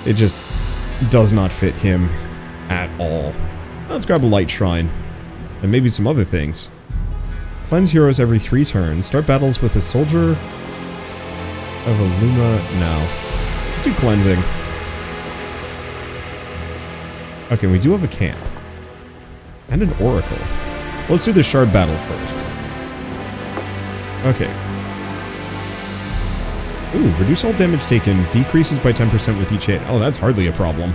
A: It just does not fit him at all. Let's grab a Light Shrine. And maybe some other things. Cleanse heroes every 3 turns. Start battles with a Soldier of Illuma. No. Let's do Cleansing. Okay, we do have a camp. And an Oracle. Let's do the Shard Battle first. Okay. Ooh, reduce all damage taken. Decreases by 10% with each hit. Oh, that's hardly a problem.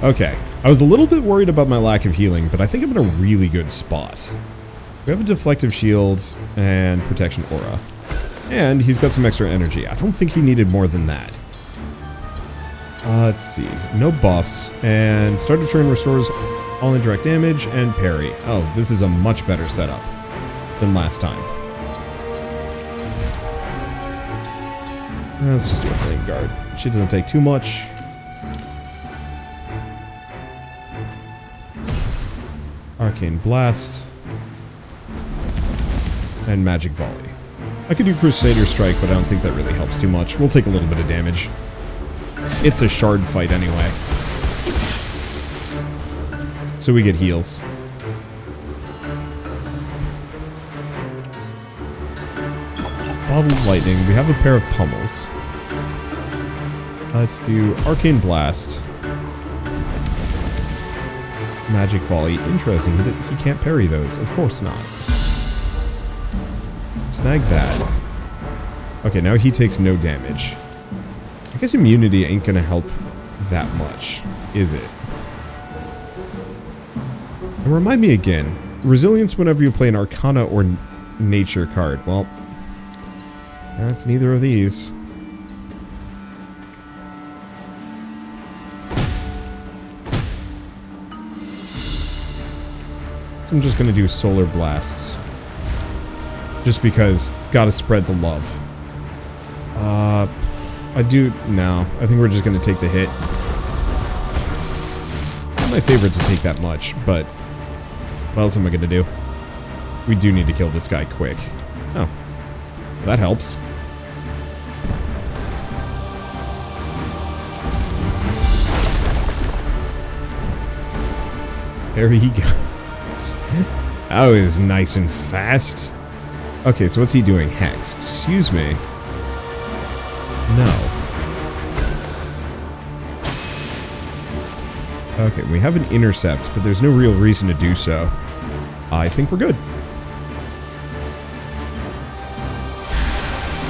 A: Okay. I was a little bit worried about my lack of healing, but I think I'm in a really good spot. We have a Deflective Shield and Protection Aura. And he's got some extra energy. I don't think he needed more than that. Let's see. No buffs. And start of turn restores all indirect damage and parry. Oh, this is a much better setup than last time. Let's just do a Flame Guard. She doesn't take too much. Arcane Blast. And Magic Volley. I could do Crusader Strike, but I don't think that really helps too much. We'll take a little bit of damage. It's a shard fight anyway. So we get heals. Bottled Lightning. We have a pair of pummels. Let's do Arcane Blast. Magic Volley. Interesting. He can't parry those. Of course not. Snag that. Okay, now he takes no damage. I guess immunity ain't gonna help that much, is it? And remind me again. Resilience whenever you play an Arcana or Nature card. Well, that's neither of these. So I'm just gonna do Solar Blasts. Just because, gotta spread the love. No. I think we're just gonna take the hit. Not my favorite to take that much, but what else am I gonna do? We do need to kill this guy quick. Oh. Well, that helps. There he goes. That was nice and fast. Okay, so what's he doing? Hex. Excuse me. No. Okay, we have an intercept, but there's no real reason to do so. I think we're good.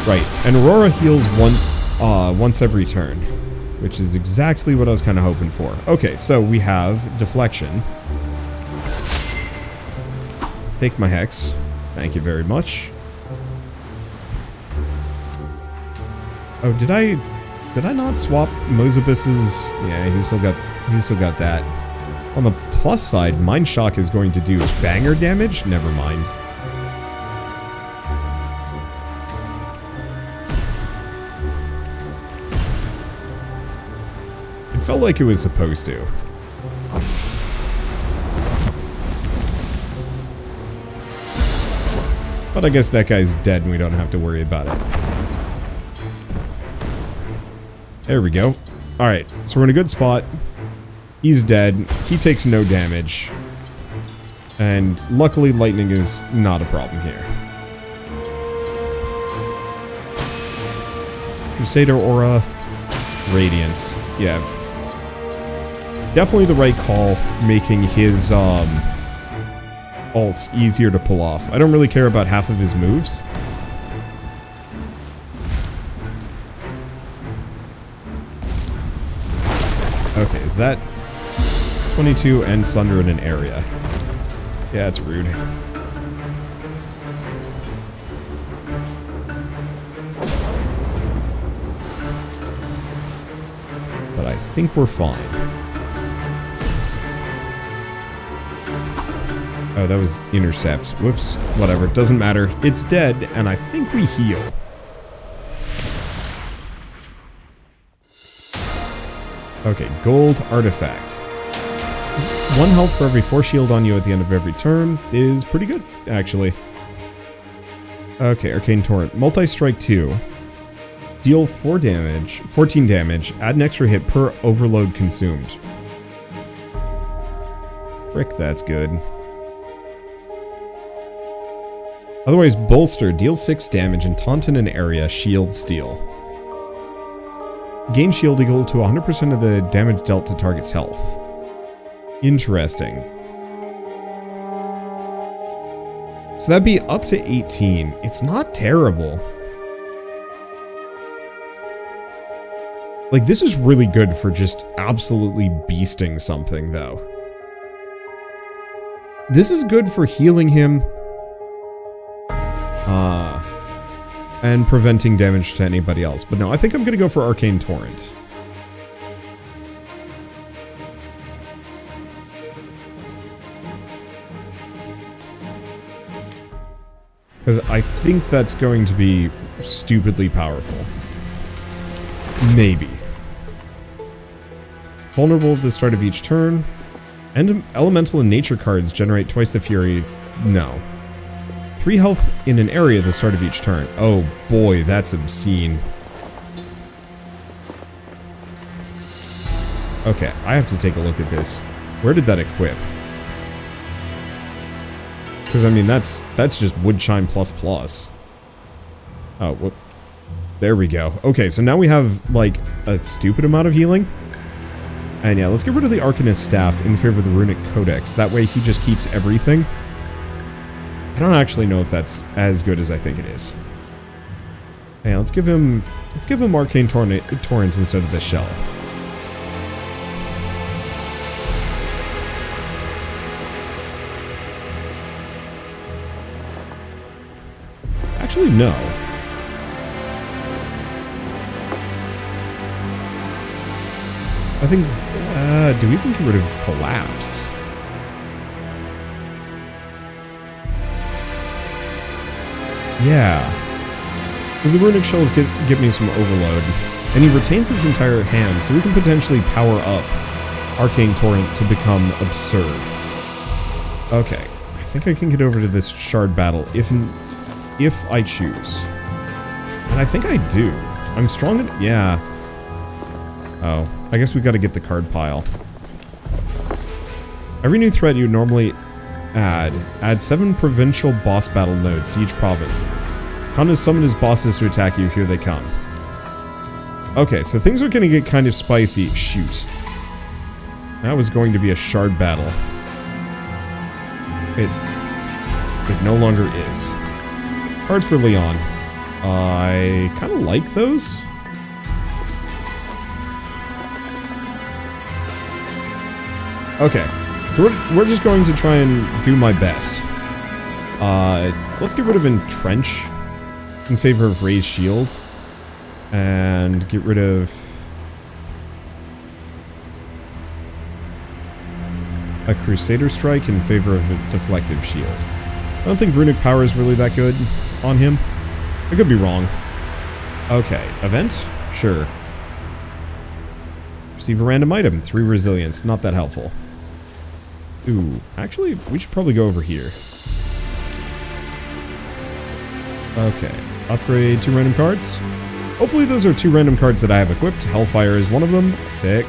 A: Right, and Aurora heals once every turn, which is exactly what I was kind of hoping for. Okay, so we have Deflection. Take my Hex. Thank you very much. Oh, did I not swap Mozabus's? Yeah, he's still got that. On the plus side, Mind Shock is going to do banger damage. Never mind. It felt like it was supposed to. But I guess that guy's dead and we don't have to worry about it. There we go. Alright, so we're in a good spot. He's dead. He takes no damage. And luckily lightning is not a problem here. Crusader Aura. Radiance. Yeah. Definitely the right call, making his ults easier to pull off. I don't really care about half of his moves. Okay, is that 22 and Sunder in an area? Yeah, it's rude. But I think we're fine. Oh, that was intercept. Whoops. Whatever. It doesn't matter. It's dead, and I think we heal. Okay, gold artifact. 1 health for every 4 shield on you at the end of every turn is pretty good, actually. Okay, Arcane Torrent. Multi-strike 2. Deal 14 damage. Add an extra hit per overload consumed. Frick, that's good. Otherwise, Bolster. Deals 6 damage and taunt in an area. Shield Steal. Gain shield equal to 100% of the damage dealt to target's health. Interesting. So that'd be up to 18. It's not terrible. Like, this is really good for just absolutely beasting something, though. This is good for healing him. And preventing damage to anybody else. But no, I think I'm going to go for Arcane Torrent. Because I think that's going to be stupidly powerful. Maybe. Vulnerable at the start of each turn. And elemental and nature cards generate twice the fury. No. 3 health in an area at the start of each turn. Oh boy, that's obscene. Okay, I have to take a look at this. Where did that equip? Because, I mean, that's just wood chime plus plus. Oh, whoop. There we go. Okay, so now we have, like, a stupid amount of healing. And yeah, let's get rid of the Arcanist Staff in favor of the Runic Codex. That way he just keeps everything. I don't actually know if that's as good as I think it is. Yeah, let's give him Arcane Torrent instead of the Shell. Actually, no. I think, do we even get rid of Collapse? Yeah. Because the Runic Shells give me some overload. And he retains his entire hand, so we can potentially power up Arcane Torrent to become absurd. Okay. I think I can get over to this Shard Battle if I choose. And I think I do. I'm strong in... yeah. Oh. I guess we gotta get the card pile. Every new threat you normally add 7 provincial boss battle nodes to each province. Khan has summoned his bosses to attack you. Here they come. Okay, so things are gonna get kind of spicy. Shoot. That was going to be a shard battle. It no longer is. Cards for Leon. I kind of like those. Okay, so we're just going to try and do my best. Let's get rid of Entrench in favor of Raise Shield. And get rid of a Crusader Strike in favor of a Deflective Shield. I don't think Runic Power is really that good on him. I could be wrong. Okay, event? Sure. Receive a random item, 3 resilience, not that helpful. Ooh, actually, we should probably go over here. Okay, upgrade 2 random cards. Hopefully those are 2 random cards that I have equipped. Hellfire is one of them. Sick.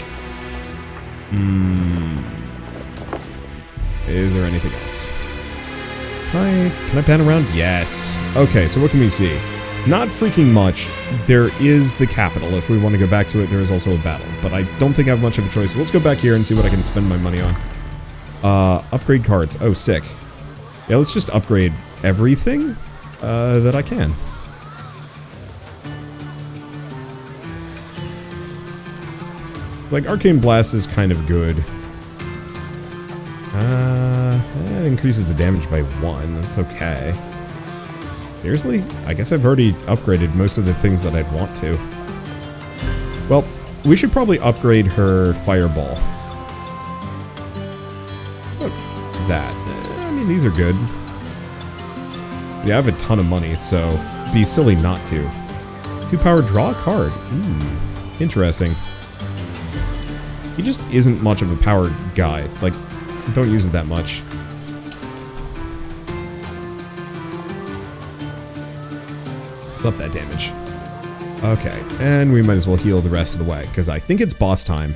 A: Is there anything else? Can I pan around? Yes. Okay, so what can we see? Not freaking much. There is the capital. If we want to go back to it, there is also a battle. But I don't think I have much of a choice. So let's go back here and see what I can spend my money on. Upgrade cards. Oh, sick. Yeah, let's just upgrade everything that I can. Like, Arcane Blast is kind of good. That increases the damage by 1. That's okay. Seriously? I guess I've already upgraded most of the things that I'd want to. Well, we should probably upgrade her Fireball. Look, that. I mean, these are good. Yeah, I have a ton of money, so it'd be silly not to. 2 power, draw a card. Interesting. He just isn't much of a power guy. Like, don't use it that much. What's up that damage? Okay, and we might as well heal the rest of the way, because I think it's boss time.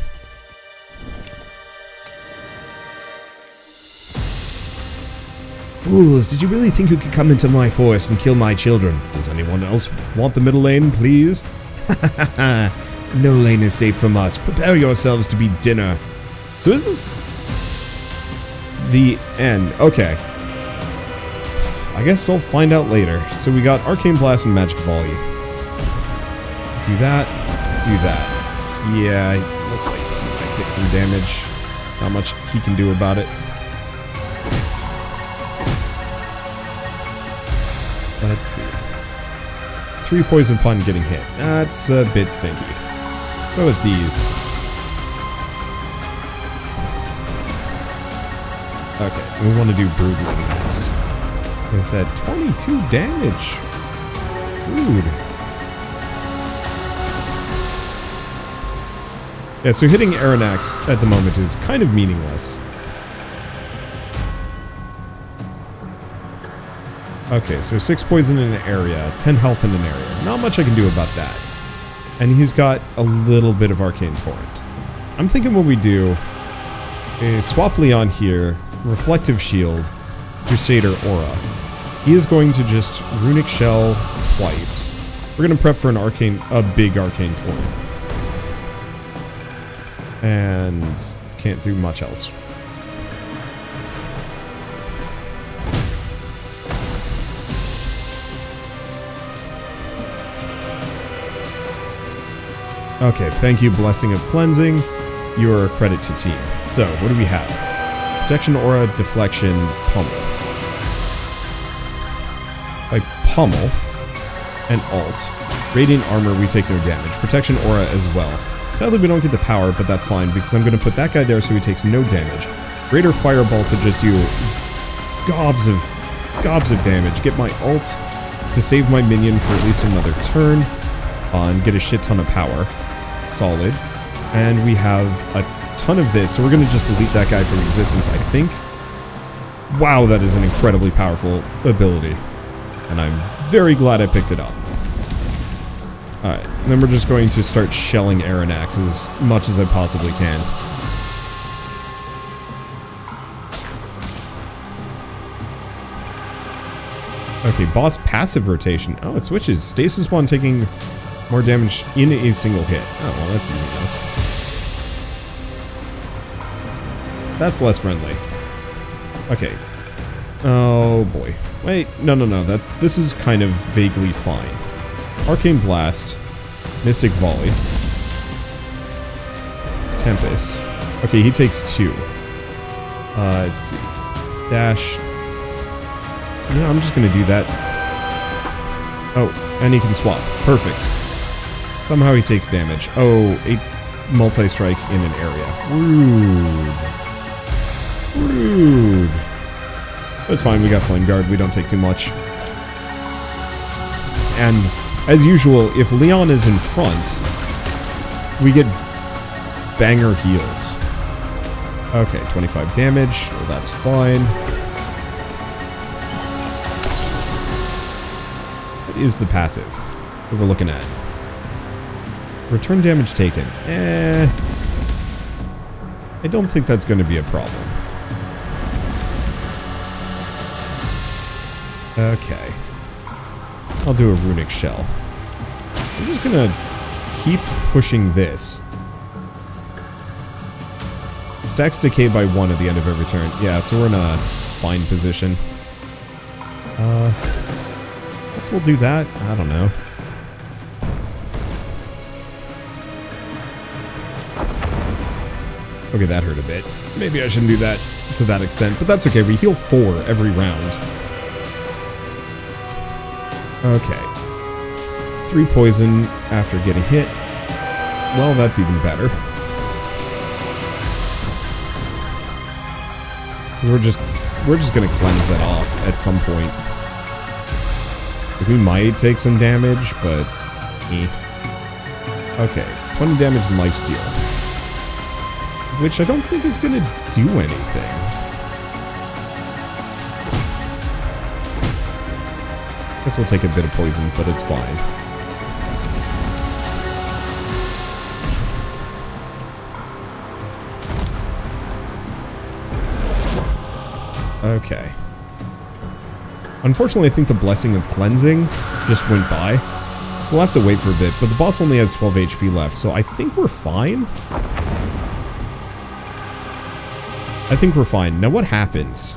A: Fools, did you really think you could come into my forest and kill my children? Does anyone else want the middle lane, please? No lane is safe from us. Prepare yourselves to be dinner. So is this the end? Okay. I guess I'll find out later. So we got Arcane Blast and Magic Volley. Do that. Do that. Yeah, looks like he might take some damage. Not much he can do about it. Let's see. 3 poison pun getting hit. That's a bit stinky. Go with these. Okay, we want to do Broodling next. It's at 22 damage. Rude. Yeah, so hitting Aranax at the moment is kind of meaningless. Okay, so 6 poison in an area, 10 health in an area. Not much I can do about that. And he's got a little bit of Arcane Torrent. I'm thinking what we do is swap Leon here, Reflective Shield, Crusader Aura. He is going to just Runic Shell twice. We're going to prep for a big Arcane Torrent. And can't do much else. Okay, thank you, Blessing of Cleansing. You are a credit to team. So, what do we have? Protection, Aura, Deflection, Pummel. By Pummel and Alt. Radiant Armor, we take no damage. Protection, Aura as well. Sadly, we don't get the power, but that's fine, because I'm going to put that guy there so he takes no damage. Greater Fireball to just do gobs of damage. Get my ult to save my minion for at least another turn. And get a shit ton of power. Solid. And we have a ton of this, so we're going to just delete that guy from existence, I think. Wow, that is an incredibly powerful ability. And I'm very glad I picked it up. Alright, then we're just going to start shelling Aranax as much as I possibly can. Okay, boss passive rotation. Oh, it switches. Stasis one taking more damage in a single hit. Oh, well, that's easy enough. That's less friendly. Okay. Oh, boy. Wait, no. This is kind of vaguely fine. Arcane Blast. Mystic Volley. Tempest. Okay, he takes 2. Let's see. Dash. Yeah, I'm just gonna do that. Oh, and he can swap. Perfect. Somehow he takes damage. Oh, a multi-strike in an area. Rude. That's fine, we got Flame Guard, we don't take too much. And, as usual, if Leon is in front, we get banger heals. Okay, 25 damage, well, that's fine. What is the passive that we're looking at? Return damage taken. I don't think that's going to be a problem. Okay. I'll do a Runic Shell. I'm just going to keep pushing this. Stacks decay by 1 at the end of every turn. Yeah, so we're in a fine position. Guess we'll do that. I don't know. Okay, that hurt a bit. Maybe I shouldn't do that to that extent, but that's okay. We heal 4 every round. Okay. 3 poison after getting hit. Well, that's even better. Because we're just gonna cleanse that off at some point. We might take some damage, but okay, 20 damage and lifesteal, which I don't think is gonna do anything. Guess we'll take a bit of poison, but it's fine. Okay. Unfortunately, I think the Blessing of Cleansing just went by. We'll have to wait for a bit, but the boss only has 12 HP left, so I think we're fine. I think we're fine. Now what happens?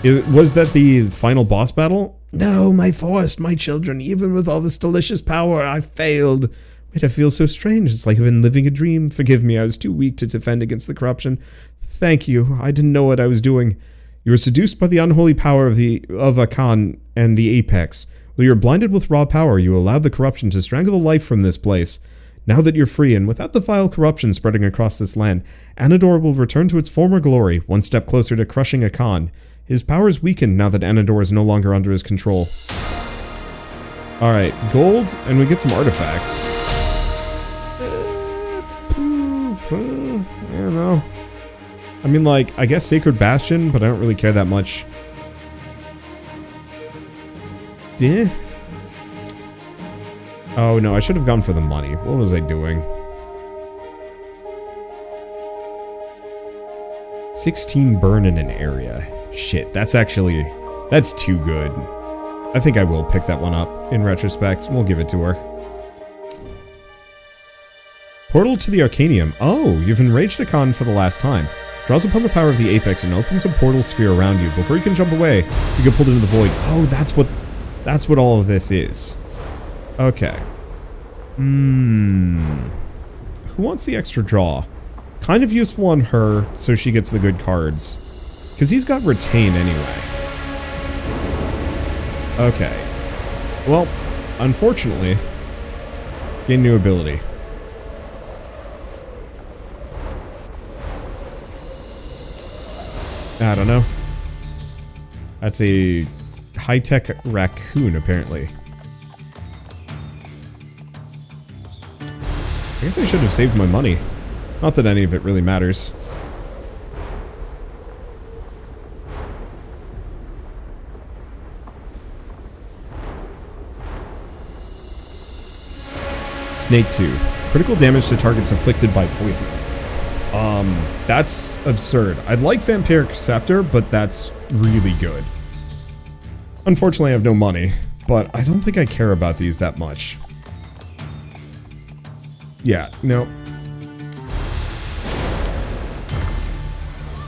A: Was that the final boss battle? No, my forest, my children, even with all this delicious power, I failed. Wait, I feel so strange. It's like I've been living a dream. Forgive me, I was too weak to defend against the corruption. Thank you. I didn't know what I was doing. You were seduced by the unholy power of Akhan and the Apex. While you were blinded with raw power, you allowed the corruption to strangle the life from this place. Now that you're free, and without the vile corruption spreading across this land, Anador will return to its former glory, one step closer to crushing Akhan. His power is weakened now that Anador is no longer under his control. Alright, gold, and we get some artifacts. I don't know. I mean, like, I guess Sacred Bastion, but I don't really care that much. Oh no, I should have gone for the money. What was I doing? 16 burn in an area. Shit, that's too good. I think I will pick that one up in retrospect. We'll give it to her. Portal to the Arcanium. Oh, you've enraged Akhan for the last time. Draws upon the power of the Apex and opens a portal sphere around you. Before you can jump away, you get pulled into the void. Oh, that's what all of this is. Okay. Who wants the extra draw? Kind of useful on her, so she gets the good cards. Because he's got retain anyway. Okay. Well, unfortunately, gain new ability. I don't know. That's a high-tech raccoon, apparently. I guess I should have saved my money. Not that any of it really matters. Snake Tooth. Critical damage to targets afflicted by poison. That's absurd. I'd like Vampiric Scepter, but that's really good. Unfortunately, I have no money, but I don't think I care about these that much. Yeah, no.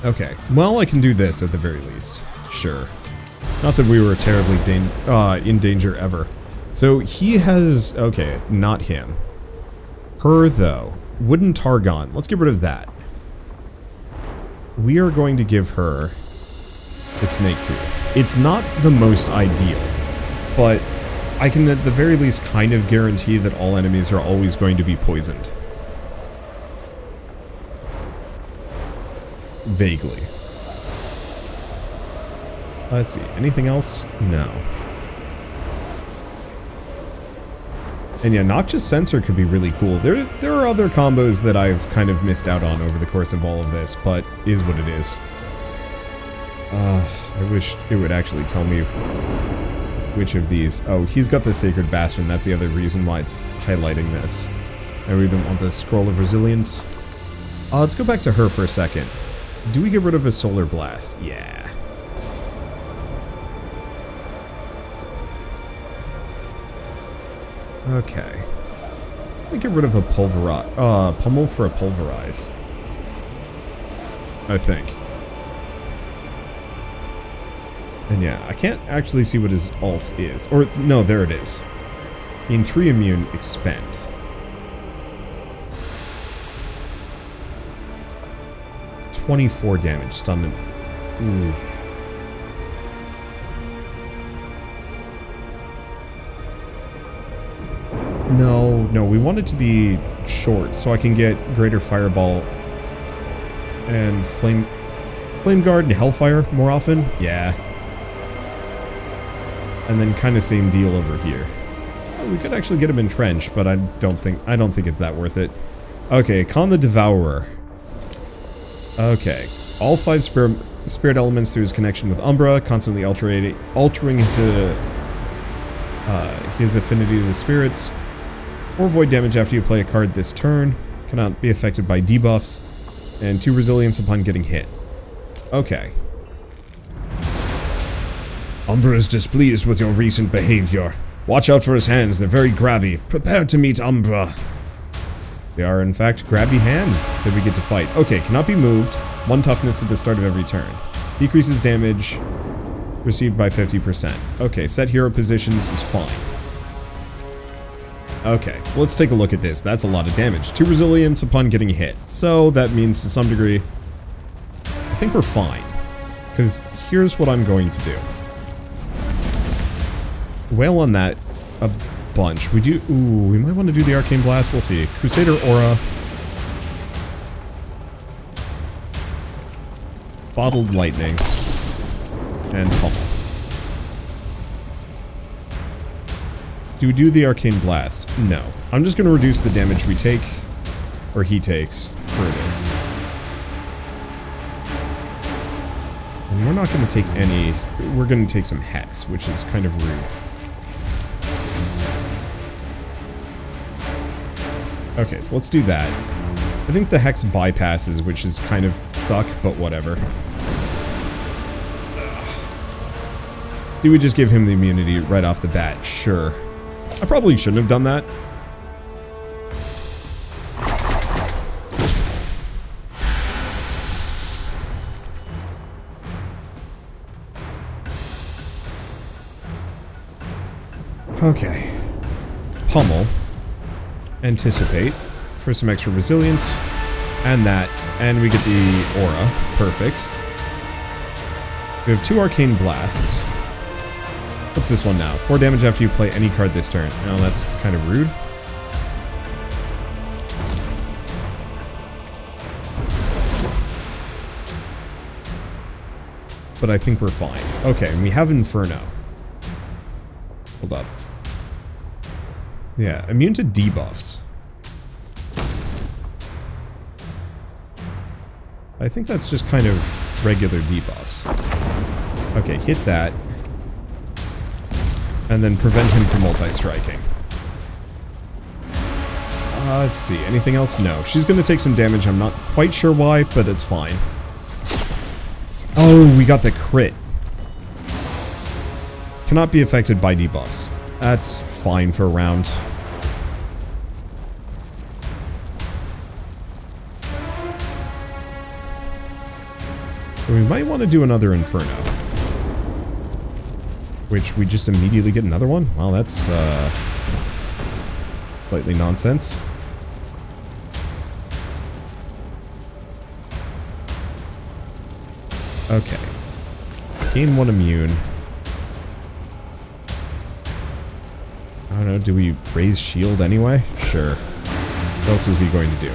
A: Okay, well, I can do this at the very least. Sure. Not that we were terribly in danger ever. So he has... Okay, not him. Her, though. Wooden Targon. Let's get rid of that. We are going to give her the Snake Tooth. It's not the most ideal, but I can at the very least kind of guarantee that all enemies are always going to be poisoned. Vaguely. Let's see. Anything else? No. And yeah, Noxious Sensor could be really cool. There are other combos that I've kind of missed out on over the course of all of this, but is what it is. I wish it would actually tell me which of these. Oh, he's got the Sacred Bastion. That's the other reason why it's highlighting this. I really don't want the Scroll of Resilience. Let's go back to her for a second. Do we get rid of a Solar Blast? Yeah. Okay. Let me get rid of a Pummel for a Pulverize. I think. And yeah, I can't actually see what his ult is. Or, no, there it is. In 3 immune, expend. $24 damage, stun him. Ooh. No, we want it to be short, so I can get Greater Fireball and Flame Guard and Hellfire more often. Yeah. And then kind of same deal over here. Oh, we could actually get him entrenched, but I don't think it's that worth it. Okay, Akhan the Devourer. Okay. All 5 spirit elements through his connection with Umbra, constantly altering his affinity to the spirits. Or void damage after you play a card this turn. Cannot be affected by debuffs. And 2 resilience upon getting hit. Okay. Umbra is displeased with your recent behavior. Watch out for his hands, they're very grabby. Prepare to meet Umbra. They are, in fact, grabby hands that we get to fight. Okay, cannot be moved. 1 toughness at the start of every turn. Decreases damage received by 50%. Okay, set hero positions is fine. Okay, so let's take a look at this. That's a lot of damage. 2 resilience upon getting hit. So that means to some degree, I think we're fine. Because here's what I'm going to do. Wail on that a bunch. We might want to do the Arcane Blast. We'll see. Crusader Aura. Bottled Lightning. And Pummel. Do we do the Arcane Blast? No. I'm just going to reduce the damage we take, or he takes, further. And we're not going to take any... We're going to take some Hex, which is kind of rude. Okay, so let's do that. I think the Hex bypasses, which is kind of suck, but whatever. Do we just give him the immunity right off the bat? Sure. I probably shouldn't have done that. Okay. Pummel. Anticipate for some extra resilience. And that. And we get the aura. Perfect. We have 2 arcane blasts. What's this one now? 4 damage after you play any card this turn. Oh, that's kind of rude. But I think we're fine. Okay, and we have Inferno. Hold up. Yeah, immune to debuffs. I think that's just kind of regular debuffs. Okay, hit that. And then prevent him from multi-striking. Let's see. Anything else? No. She's going to take some damage. I'm not quite sure why, but it's fine. Oh, we got the crit. Cannot be affected by debuffs. That's fine for a round. We might want to do another Inferno. Which we just immediately get another one? Well, that's slightly nonsense. Okay. Gain 1 immune. I don't know, do we raise shield anyway? Sure. What else was he going to do?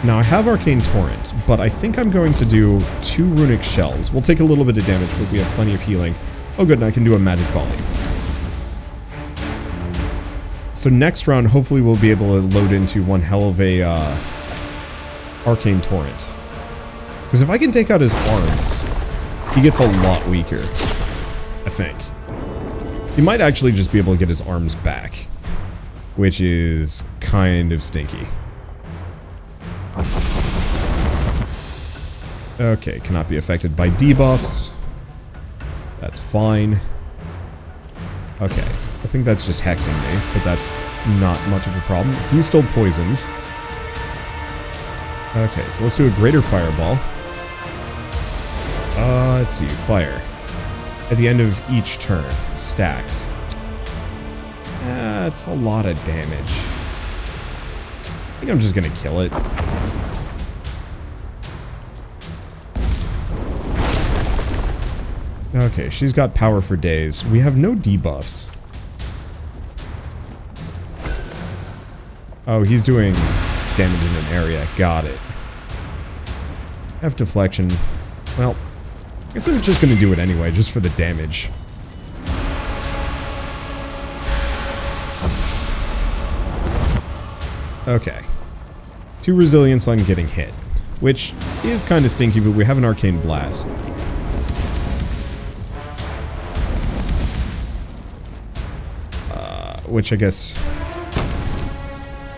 A: Now, I have Arcane Torrent, but I think I'm going to do 2 Runic Shells. We'll take a little bit of damage, but we have plenty of healing. Oh good, and I can do a Magic Volley. So next round, hopefully we'll be able to load into one hell of a Arcane Torrent. Because if I can take out his arms, he gets a lot weaker, I think. He might actually just be able to get his arms back, which is kind of stinky. Okay, cannot be affected by debuffs. That's fine. Okay, I think that's just hexing me, but that's not much of a problem. He's still poisoned. Okay, so let's do a greater fireball. Let's see, fire. At the end of each turn, stacks. That's a lot of damage. I think I'm just gonna kill it. Okay, she's got power for days. We have no debuffs. Oh, he's doing damage in an area. Got it. Have deflection. Well, I guess I'm just going to do it anyway, just for the damage. Okay. 2 resilience on getting hit, which is kind of stinky, but we have an Arcane Blast. Which I guess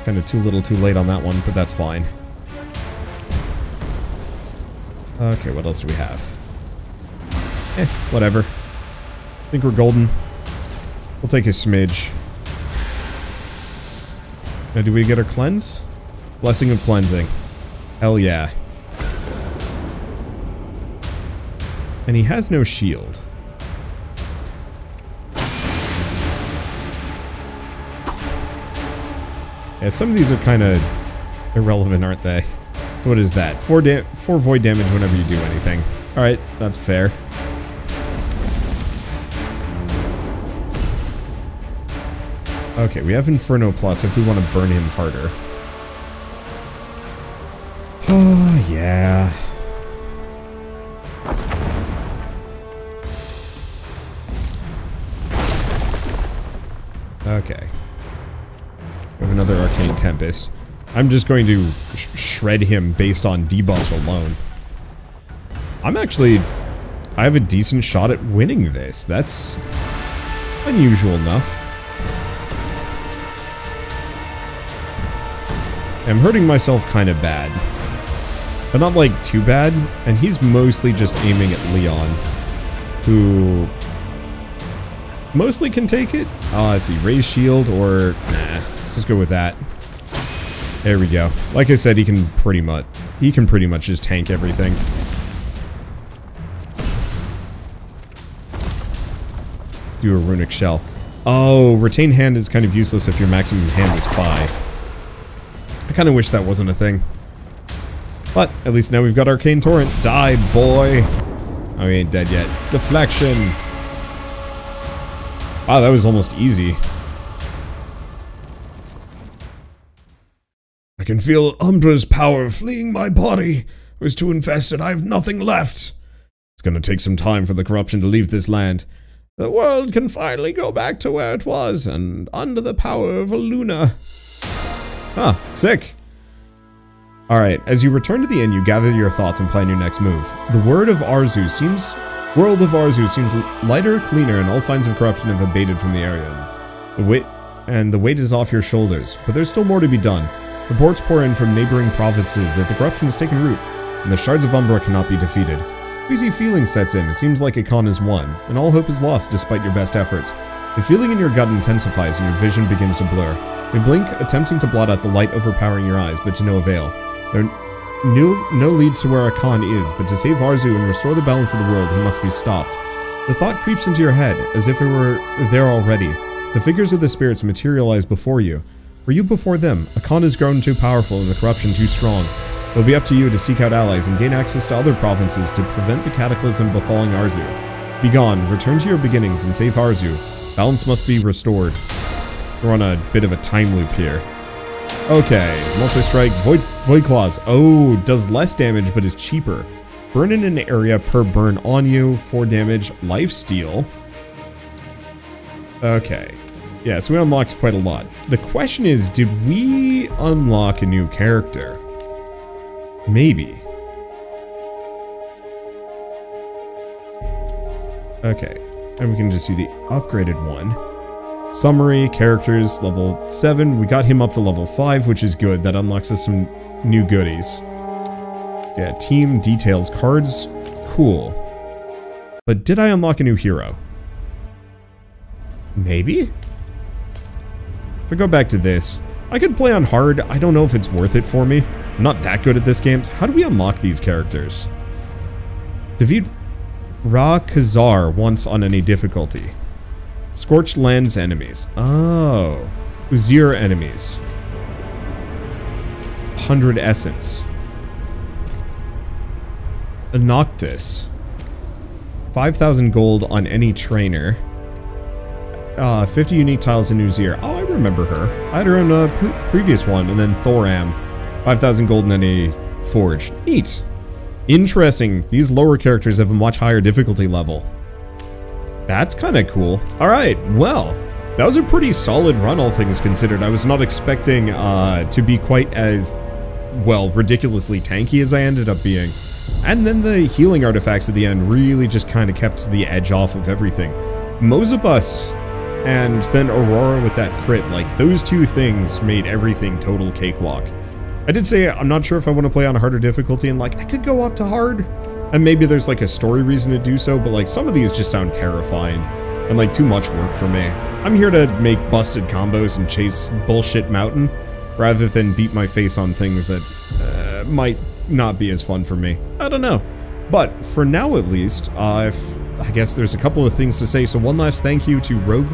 A: kind of too little too late on that one, but that's fine. Okay, what else do we have? Whatever. I think we're golden. We'll take a smidge. Now, do we get our cleanse? Blessing of Cleansing. Hell yeah. And he has no shield. Yeah, some of these are kind of irrelevant, aren't they? So what is that? 4 void damage whenever you do anything. Alright, that's fair. Okay, we have Inferno Plus if we want to burn him harder. Oh, yeah. Okay. We have another Arcane Tempest. I'm just going to shred him based on debuffs alone. I have a decent shot at winning this. That's unusual enough. I'm hurting myself kind of bad. But not like too bad. And he's mostly just aiming at Leon, who mostly can take it. Let's see, raise shield or nah. Let's just go with that. There we go. Like I said, he can pretty much just tank everything. Do a runic shell. Oh, retain hand is kind of useless if your maximum hand is 5. I kind of wish that wasn't a thing. But at least now we've got Arcane Torrent. Die, boy. Oh, he ain't dead yet. Deflection. Wow, that was almost easy. I can feel Umbra's power fleeing my body. I was too infested. I have nothing left. It's gonna take some time for the corruption to leave this land. The world can finally go back to where it was, and under the power of a Luna. Huh, sick. Alright, as you return to the inn, you gather your thoughts and plan your next move. The world of Arzu seems lighter, cleaner, and all signs of corruption have abated from the area. The weight is off your shoulders, but there's still more to be done. Reports pour in from neighboring provinces that the corruption has taken root, and the shards of Umbra cannot be defeated. Queasy feeling sets in. It seems like Akhan is won, and all hope is lost despite your best efforts. The feeling in your gut intensifies and your vision begins to blur. You blink, attempting to blot out the light overpowering your eyes, but to no avail. There are no leads to where Akhan is, but to save Arzu and restore the balance of the world, he must be stopped. The thought creeps into your head, as if it were there already. The figures of the spirits materialize before you. Were you before them? Akhan has grown too powerful and the corruption too strong. It will be up to you to seek out allies and gain access to other provinces to prevent the cataclysm befalling Arzu. Begone, return to your beginnings and save Arzu. Balance must be restored. We're on a bit of a time loop here. Okay, multi-strike, void claws. Oh, does less damage but is cheaper. Burn in an area per burn on you, 4 damage, lifesteal. Okay. Yeah, so we unlocked quite a lot. The question is, did we unlock a new character? Maybe. Okay, and we can just see the upgraded one. Summary, characters, level 7. We got him up to level 5, which is good. That unlocks us some new goodies. Yeah, team details, cards, cool. But did I unlock a new hero? Maybe? If I go back to this, I could play on hard. I don't know if it's worth it for me. I'm not that good at this game. So how do we unlock these characters? Defeat Ra-Khazar once on any difficulty. Scorched Lands enemies. Oh. Uzir enemies. 100 essence. A Noctis. 5,000 gold on any trainer. 50 unique tiles in Uzir. Oh, I remember her. I had her in a previous one. And then Thoram. 5,000 gold in any forge. Neat. Interesting. These lower characters have a much higher difficulty level. That's kind of cool. Alright, well, that was a pretty solid run, all things considered. I was not expecting to be quite as, well, ridiculously tanky as I ended up being. And then the healing artifacts at the end really just kind of kept the edge off of everything. Mozabus and then Aurora with that crit, like, those two things made everything total cakewalk. I did say I'm not sure if I want to play on a harder difficulty, and, like, I could go up to hard. And maybe there's, like, a story reason to do so, but, like, some of these just sound terrifying. And, like, too much work for me. I'm here to make busted combos and chase bullshit mountain, rather than beat my face on things that might not be as fun for me. I don't know. But, for now at least, I guess there's a couple of things to say. So one last thank you to Rogue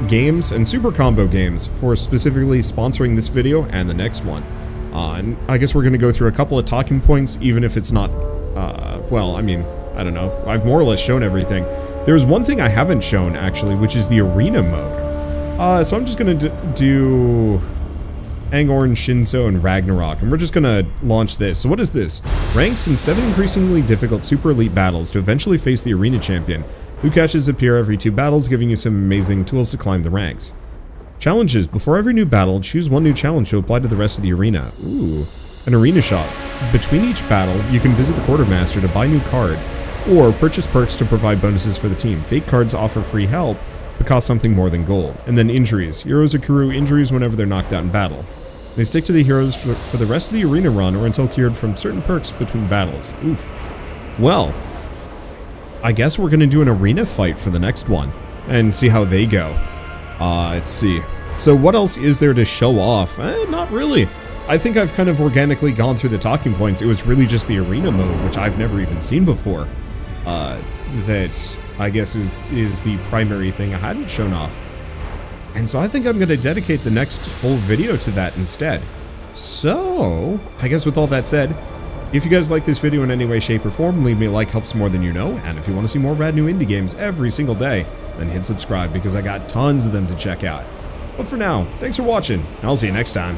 A: Games and Super Combo Games for specifically sponsoring this video and the next one. And I guess we're going to go through a couple of talking points, even if it's not... well, I mean, I don't know. I've more or less shown everything. There's one thing I haven't shown, actually, which is the arena mode. So I'm just going to do Angorn, Shinzo, and Ragnarok, and we're just going to launch this. So what is this? Ranks in 7 increasingly difficult super elite battles to eventually face the arena champion. New catches appear every 2 battles, giving you some amazing tools to climb the ranks. Challenges. Before every new battle, choose one new challenge to apply to the rest of the arena. Ooh. An arena shop. Between each battle, you can visit the quartermaster to buy new cards, or purchase perks to provide bonuses for the team. Fake cards offer free help, but cost something more than gold. And then injuries. Heroes accrue injuries whenever they're knocked out in battle. They stick to the heroes for the rest of the arena run or until cured from certain perks between battles. Oof. Well, I guess we're going to do an arena fight for the next one and see how they go. Let's see. So what else is there to show off? Not really. I think I've kind of organically gone through the talking points. It was really just the arena mode, which I've never even seen before. That I guess is the primary thing I hadn't shown off. And so I think I'm going to dedicate the next whole video to that instead. So, I guess with all that said, if you guys like this video in any way, shape, or form, leave me a like, helps more than you know. And if you want to see more rad new indie games every single day, then hit subscribe because I got tons of them to check out. But for now, thanks for watching, and I'll see you next time.